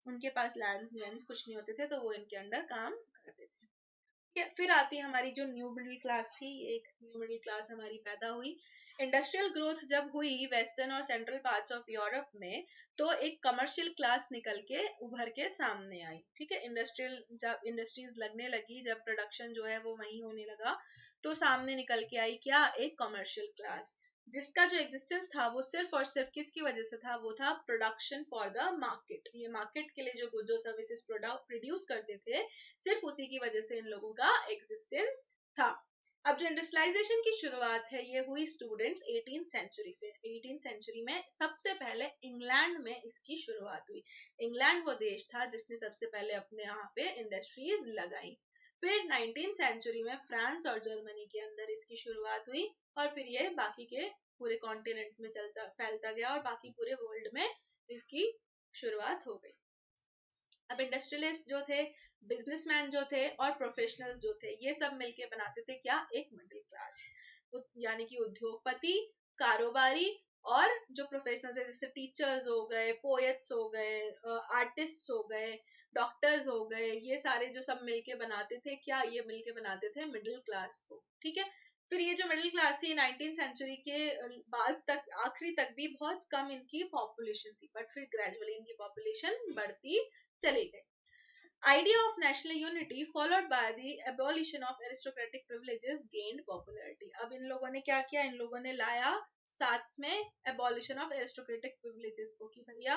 Speaker 1: उनके पास लैंड्स वैंड्स कुछ नहीं होते थे तो वो इनके अंडर काम करते थे, ठीक है। फिर आती है हमारी जो न्यू मिडिल क्लास थी, एक न्यू मिडिल क्लास हमारी पैदा हुई। इंडस्ट्रियल ग्रोथ जब हुई वेस्टर्न और सेंट्रल पार्ट्स ऑफ यूरोप में, तो एक कमर्शियल क्लास निकल के उभर के सामने आई, ठीक है। इंडस्ट्रियल जब इंडस्ट्रीज लगने लगी, जब प्रोडक्शन जो है वो वहीं होने लगा, तो सामने निकल के आई क्या, एक कमर्शियल क्लास, जिसका जो एग्जिस्टेंस था वो सिर्फ और सिर्फ किसकी वजह से था, वो था प्रोडक्शन फॉर द मार्केट। ये मार्केट के लिए जो गुड्स और सर्विसेज प्रोड्यूस करते थे, सिर्फ उसी की वजह से इन लोगों का एग्जिस्टेंस था। अब जो इंडस्ट्रियलाइजेशन की शुरुआत है ये हुई स्टूडेंट्स 18th सेंचुरी से। 18th सेंचुरी में सबसे पहले इंग्लैंड में इसकी शुरुआत हुई। इंग्लैंड वो देश था जिसने सबसे पहले अपने यहाँ पे इंडस्ट्रीज लगाई। फिर 19th सेंचुरी में फ्रांस और जर्मनी के अंदर इसकी शुरुआत हुई, और फिर ये बाकी के पूरे कॉन्टिनेंट में फैलता गया, और बाकी पूरे वर्ल्ड में इसकी शुरुआत हो गई। अब इंडस्ट्रियलिस्ट जो थे, बिजनेसमैन जो थे और प्रोफेशनल्स जो थे, ये सब मिलके बनाते थे क्या, एक मिडिल क्लास। यानी कि उद्योगपति, कारोबारी और जो प्रोफेशनल्स है जैसे टीचर्स हो गए, पोएट्स हो गए, आर्टिस्ट हो गए, डॉक्टर्स हो गए, ये सारे जो सब मिलके बनाते थे क्या, ये मिलके बनाते थे मिडिल क्लास को, ठीक है। फिर ये जो मिडिल क्लास थी 19th सेंचुरी के बाद तक, आखिरी तक भी बहुत कम इनकी पॉपुलेशन थी, बट फिर ग्रेजुअली इनकी पॉपुलेशन बढ़ती चली गई। Idea of national unity followed by the abolition of aristocratic privileges gained popularity. अब इन लोगों ने क्या किया, इन लोगों ने लाया साथ में abolition of aristocratic privileges को, कि भैया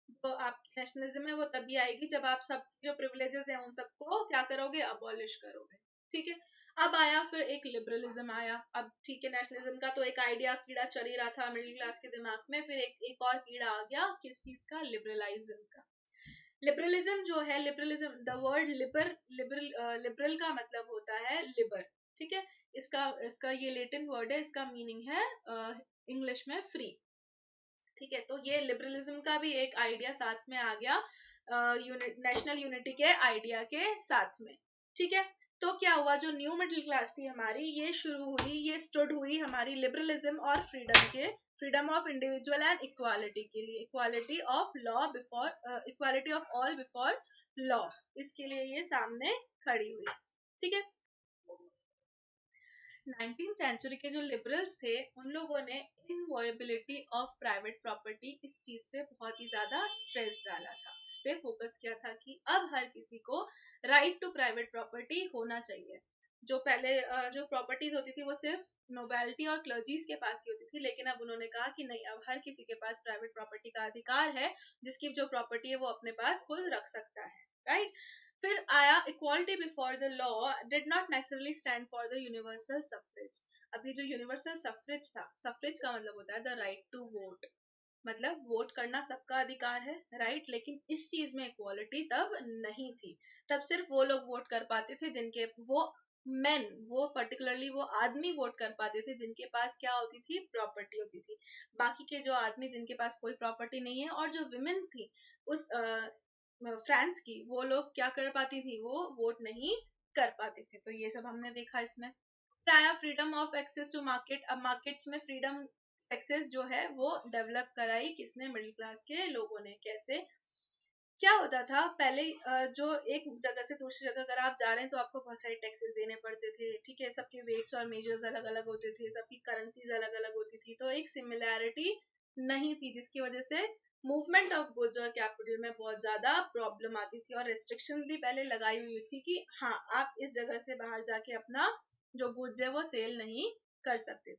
Speaker 1: जो आपकी नेशनलिज्म है वो तभी आएगी जब आप सब जो प्रिविलेजेस हैं उन सबको क्या करोगे, अबॉलिश करोगे, ठीक है। अब आया फिर एक लिबरलिज्म आया। अब ठीक है, नेशनलिज्म का तो एक आइडिया कीड़ा चल ही रहा था मिडिल क्लास के दिमाग में, फिर एक और कीड़ा आ गया, किस चीज का, लिबरलिज्म का। लिबरलिज्म जो है, लिबरलिज्म, द वर्ड लिबरल का मतलब होता है लिबर, ठीक है। इसका इसका ये लेटिन वर्ड है, इसका मीनिंग है इंग्लिश में फ्री, ठीक है। तो ये लिबरलिज्म का भी एक आइडिया साथ में आ गया नेशनल यूनिटी के आइडिया के साथ में, ठीक है। तो क्या हुआ, जो न्यू मिडिल क्लास थी हमारी, ये शुरू हुई, ये स्टूड हुई हमारी लिबरलिज्म और freedom of individual and equality के लिए, equality of law before, equality of all before law, इसके लिए ये सामने खड़ी हुई, ठीक है। 19th सेंचुरी के जो लिबरल्स थे उन लोगों ने इनवॉयबिलिटी ऑफ प्राइवेट प्रॉपर्टी, इस चीज पे बहुत ही ज्यादा स्ट्रेस डाला था, इस पे फोकस किया था कि अब हर किसी को राइट टू प्राइवेट प्रॉपर्टी होना चाहिए। जो पहले जो प्रॉपर्टीज होती थी वो सिर्फ नोबेलिटी और क्लर्जीज के पास ही होती थी, लेकिन अब उन्होंने कहा कि नहीं, अब हर किसी के पास प्राइवेट प्रॉपर्टी का अधिकार है, जिसकी जो प्रॉपर्टी है वो अपने पास खुद रख सकता है, राइट। फिर आया equality before the law did not necessarily stand for the universal suffrage. अभी जो यूनिवर्सल सफरेज था, सफरेज का मतलब होता है द राइट टू वोट, मतलब वोट करना सबका अधिकार है, राइट। लेकिन इस चीज में इक्वालिटी तब नहीं थी, तब सिर्फ वो लोग वोट कर पाते थे जिनके, वो मेन, वो पर्टिकुलरली वो आदमी वोट कर पाते थे जिनके पास क्या होती थी, प्रॉपर्टी होती थी। बाकी के जो आदमी जिनके पास कोई प्रॉपर्टी नहीं है, और जो विमेन थी उस फ्रांस की, वो लोग क्या कर पाती थी, वो वोट नहीं कर पाते थे। तो ये सब हमने देखा इसमें। फिर आया freedom of access to market. अब मार्केट्स में फ्रीडम एक्सेस जो है वो डेवलप कराई किसने, मिडिल क्लास के लोगों ने। कैसे, क्या होता था पहले, जो एक जगह से दूसरी जगह अगर आप जा रहे हैं तो आपको बहुत सारे टैक्सेस देने पड़ते थे, ठीक है। सबके वेट्स और मेजर्स अलग अलग होते थे, सबकी करेंसीज अलग अलग होती थी, तो एक सिमिलैरिटी नहीं थी, जिसकी वजह से मूवमेंट ऑफ गुड्स और कैपिटल में बहुत ज्यादा प्रॉब्लम आती थी, और रेस्ट्रिक्शंस भी पहले लगाई हुई थी कि हाँ, आप इस जगह से बाहर जाके अपना जो गुड्स है वो सेल नहीं कर सकते,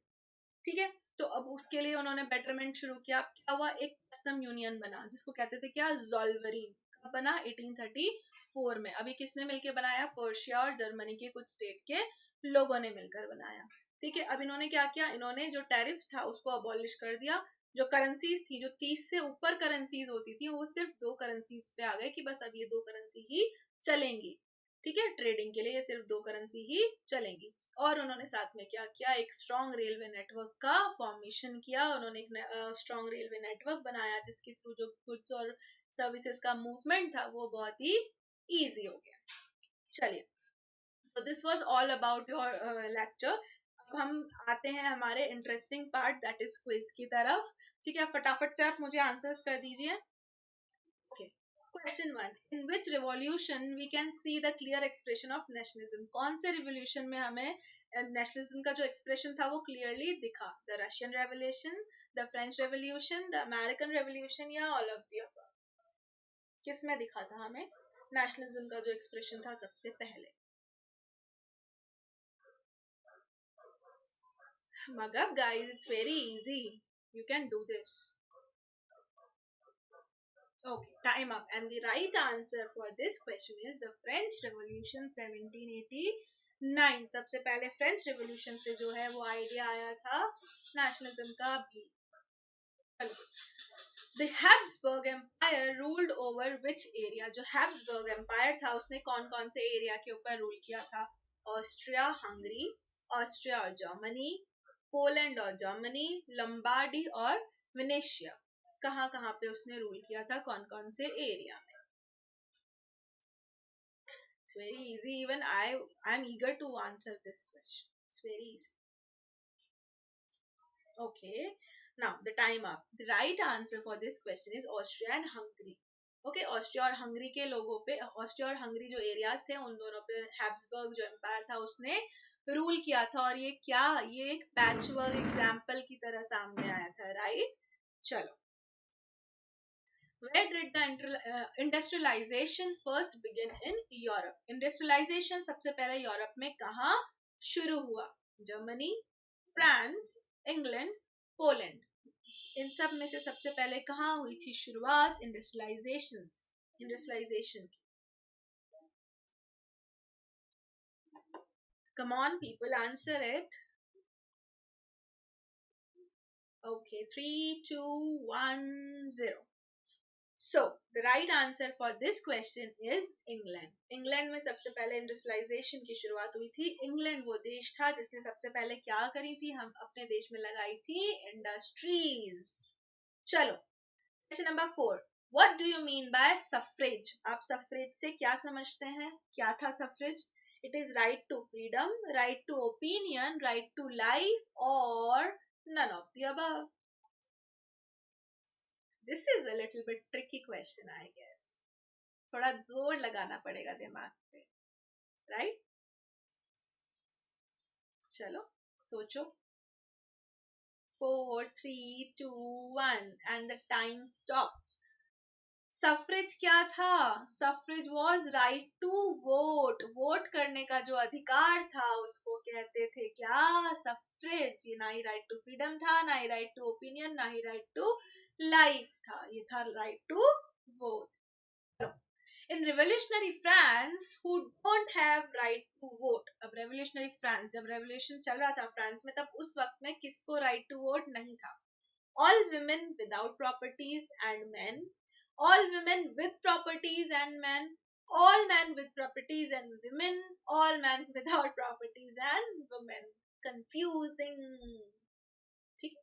Speaker 1: ठीक है। तो अब उसके लिए उन्होंने बेटरमेंट शुरू किया। क्या हुआ, एक कस्टम यूनियन बना जिसको कहते थे क्या, जॉल्वरीन। कब बना? 1834 में। अभी किसने मिलके बनाया? पर्शिया और जर्मनी के कुछ स्टेट के लोगों ने मिलकर बनाया। ठीक है, अब इन्होंने क्या किया? इन्होंने जो टैरिफ था उसको अबॉलिश कर दिया। जो करेंसीज थी, जो 30 से ऊपर करेंसीज होती थी, वो सिर्फ 2 करेंसीज पे आ गए कि बस अब ये 2 करेंसी ही चलेंगी। ठीक है, ट्रेडिंग के लिए सिर्फ 2 करेंसी ही चलेंगी। और उन्होंने साथ में क्या किया? एक स्ट्रॉन्ग रेलवे नेटवर्क का फॉर्मेशन किया। उन्होंने एक स्ट्रॉन्ग रेलवे नेटवर्क बनाया जिसके थ्रू जो गुड्स और सर्विसेज का मूवमेंट था वो बहुत ही इजी हो गया। चलिए, तो this was all about your lecture. अब हम आते हैं हमारे interesting part, that is quiz की तरफ। ठीक है, फटाफट से आप मुझे आंसर्स कर दीजिए। Okay, question 1, in which revolution we can see the clear expression of nationalism? कौन से रिवॉल्यूशन में हमें नेशनलिज्म का जो एक्सप्रेशन था वो क्लियरली दिखा? The Russian revolution, the French revolution, the American revolution या ऑल ऑफ द अबव? किस में दिखा था हमें नेशनलिज्म का जो एक्सप्रेशन था सबसे पहले? Mug up, guys, it's very easy. You can do this. Okay, time up. And the right answer for this question is the French Revolution 1789. सबसे पहले फ्रेंच रेवोल्यूशन से जो है वो आइडिया आया था नेशनलिज्म का भी। The Habsburg Empire ruled over which area? जो Habsburg Empire था उसने कौन कौन से एरिया के ऊपर रूल किया था? ऑस्ट्रिया हंगरी, ऑस्ट्रिया और जर्मनी, पोलैंड और जर्मनी, लंबार्डी और वेनेशिया। कहाँ कहाँ पे उसने रूल किया था? कौन कौन से एरिया में? It's very easy. Even I'm eager to answer this question. It's very easy. Okay. Now the time up. The right answer for this question is Austria and Hungary. Okay, Austria और हंगरी के लोगों पे, ऑस्ट्रिया और हंगरी जो एरियाज थे उन दोनों पे हैब्सबर्ग जो एम्पायर था उसने रूल किया था। और ये क्या? ये एक पैचवर्क एग्जाम्पल की तरह सामने आया था, राइट? चलो, Where did the industrialization first begin in Europe? Industrialization सबसे पहले यूरोप में कहाँ शुरू हुआ? Germany, France, England, Poland. इन सब में से सबसे पहले कहाँ हुई थी शुरुआत इंडस्ट्रियलाइजेशन की? Come on, people, answer it. Okay, 3, 2, 1, 0. So, the right answer for this question is England. England में सबसे पहले इंडस्ट्रियलाइजेशन की शुरुआत हुई थी। इंग्लैंड वो देश था जिसने सबसे पहले क्या करी थी? हम अपने देश में लगाई थी इंडस्ट्रीज। चलो, question number 4, what do you mean by suffrage? आप सफरेज से क्या समझते हैं? क्या था suffrage? It is right to freedom, right to opinion, right to life और none of the above. This is a little bit tricky question, I guess. थोड़ा जोर लगाना पड़ेगा दिमाग पे, राइट? चलो सोचो। 4, 3, 2, 1 and the time stops. Suffrage क्या था? Suffrage was right to vote. Vote करने का जो अधिकार था उसको कहते थे क्या? सफरेज। ये ना ही राइट टू फ्रीडम था, ना ही राइट टू ओपिनियन, ना ही राइट टू लाइफ था, ये था right to vote. In revolutionary France, who don't have right to vote? अब revolutionary France, जब revolution चल रहा था फ्रांस में, तब उस वक्त में किसको right to vote नहीं था? All women without properties and men, all women with properties and men, all men with properties and women, all men without properties and women. Confusing, ठीक?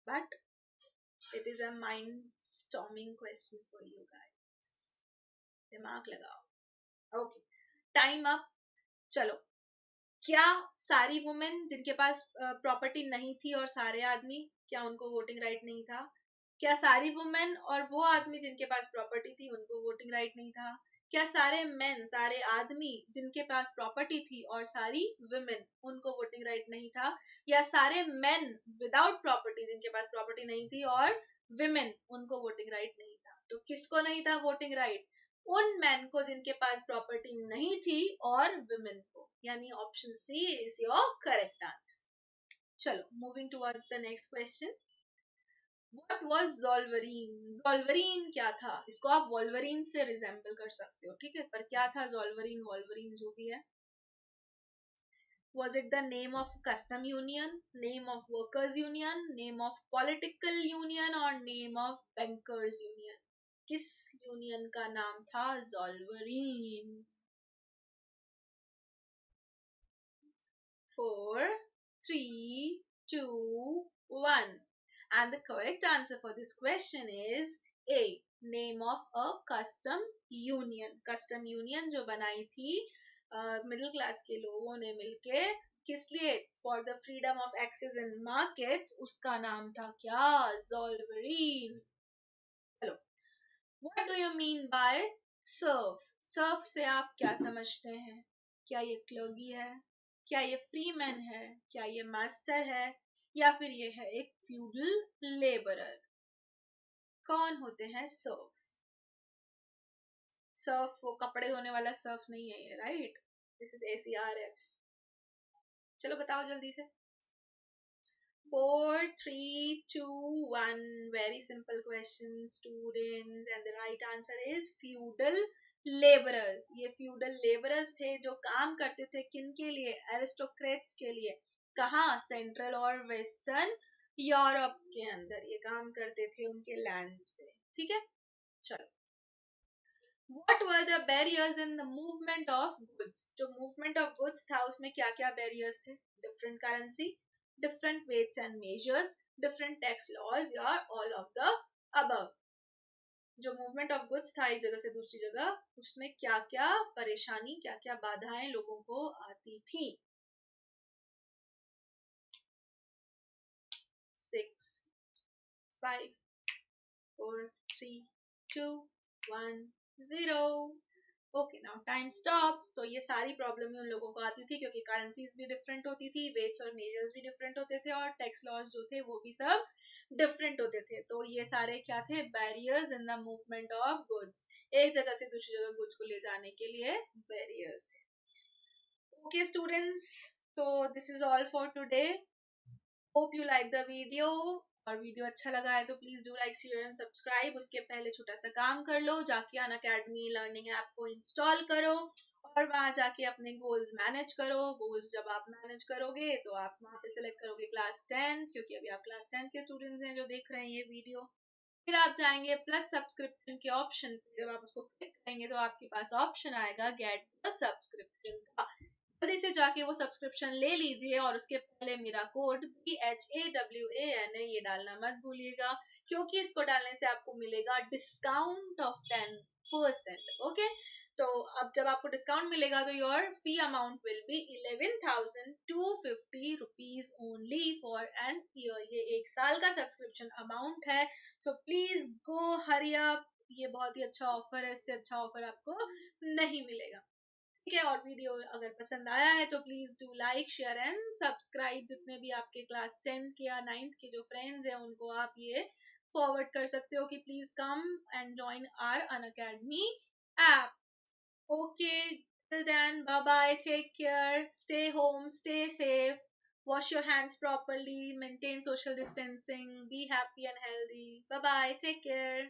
Speaker 1: But it is a mind-storming question for you guys. दिमाग लगाओ। Okay, time up. चलो, क्या सारी वुमेन जिनके पास प्रॉपर्टी नहीं थी और सारे आदमी, क्या उनको वोटिंग राइट नहीं था? क्या सारी वुमेन और वो आदमी जिनके पास प्रॉपर्टी थी उनको वोटिंग राइट नहीं था? क्या सारे मेन, सारे आदमी जिनके पास प्रॉपर्टी थी और सारी वुमेन उनको वोटिंग राइट नहीं था? या सारे मेन विदाउट प्रॉपर्टी जिनके पास प्रॉपर्टी नहीं थी और वुमेन उनको वोटिंग राइट नहीं था? तो किसको नहीं था वोटिंग राइट? उन मैन को जिनके पास प्रॉपर्टी नहीं थी और वुमेन को, यानी option C is your correct answer. चलो, moving towards the next question. What was Zolverine? Zolverine क्या था? इसको आप वॉल्वरीन से रिजेंबल कर सकते हो, ठीक है, पर क्या था Zolverine, वॉल्वरीन जो भी है? Was it the name of custom union, name of workers union, name of political union or name of bankers union? किस यूनियन का नाम था Zolverine? 4, 3, 2, 1. And the correct answer for this question is A. Name of a custom union. Custom union जो बनाई थी मिडिल क्लास के लोगों ने मिलके, किस लिए? For the freedom of access in markets, उसका नाम था क्या? Zolverine. चलो, what do you mean by serf? Serf से आप क्या समझते हैं? क्या ये क्लर्गी है? क्या ये फ्रीमैन है? क्या ये मास्टर है? या फिर ये है एक फ्यूडल लेबरर? कौन होते हैं सर्फ? सर्फ वो कपड़े धोने वाला सर्फ नहीं है ये, राइट? This is ACRF. चलो बताओ जल्दी से. 4, 3, 2, 1. Very simple question, students. And the right answer is feudal laborers. ये feudal laborers थे जो काम करते थे किन के लिए? Aristocrats के लिए. कहाँ? सेंट्रल और वेस्टर्न यूरोप के अंदर ये काम करते थे उनके लैंड्स पे, ठीक है. चलो, what were the barriers in the movement of goods? जो movement of goods था उसमें क्या क्या barriers थे? Different currency, different weights and measures, different tax laws, or all of the above. जो movement of goods था एक जगह से दूसरी जगह, उसमें क्या क्या परेशानी, क्या क्या बाधाएं लोगों को आती थी? 6, 5, 4, 3, 2, 1, 0. Okay, now time stops. तो ये सारी प्रॉब्लम उन लोगों को आती थी क्योंकि करेंसीज भी डिफरेंट होती थी, वेट्स और मेजर्स भी डिफरेंट होते थे, और टैक्स लॉज जो थे वो भी सब डिफरेंट होते थे. तो ये सारे क्या थे? Barriers in the movement of goods. एक जगह से दूसरी जगह गुड्स को ले जाने के लिए बैरियर्स थे. ओके स्टूडेंट्स, तो this is all for today. Hope you like the video. और वीडियो अच्छा लगा है तो please do like, share and subscribe. उसके पहले छोटा सा काम कर लो, जाके अनअकैडमी लर्निंग ऐप को इंस्टॉल करो और वहां जाके अपने गोल्स मैनेज करो. गोल्स जब आप मैनेज करोगे तो आप वहां पे सिलेक्ट करोगे क्लास 10, क्योंकि अभी आप क्लास 10 के स्टूडेंट्स हैं जो देख रहे हैं ये वीडियो. फिर आप जाएंगे प्लस सब्सक्रिप्शन के ऑप्शन पे. जब आप उसको क्लिक करेंगे तो आपके पास ऑप्शन आएगा गेट द सब्सक्रिप्शन का. जल्दी से जाके वो सब्सक्रिप्शन ले लीजिए और उसके पहले मेरा कोड BHAWAN ये डालना मत भूलिएगा, क्योंकि इसको डालने से आपको मिलेगा डिस्काउंट ऑफ 10%. ओके, तो अब जब आपको डिस्काउंट मिलेगा तो your fee amount will be 11,250 rupees only for an year. ये एक साल का सब्सक्रिप्शन अमाउंट है. So please go hurry up. ये बहुत ही अच्छा ऑफर है, इससे अच्छा ऑफर आपको नहीं मिलेगा, ठीक है. और वीडियो अगर पसंद आया है तो please do like, share and subscribe. जितने भी आपके क्लास 10 के या 9th के जो फ्रेंड्स हैं उनको आप ये फॉरवर्ड कर सकते हो कि please come and join our Unacademy app. Okay, till then, bye bye, take care, stay home, stay safe, wash your hands properly, maintain social distancing, be happy and healthy. Bye bye, take care.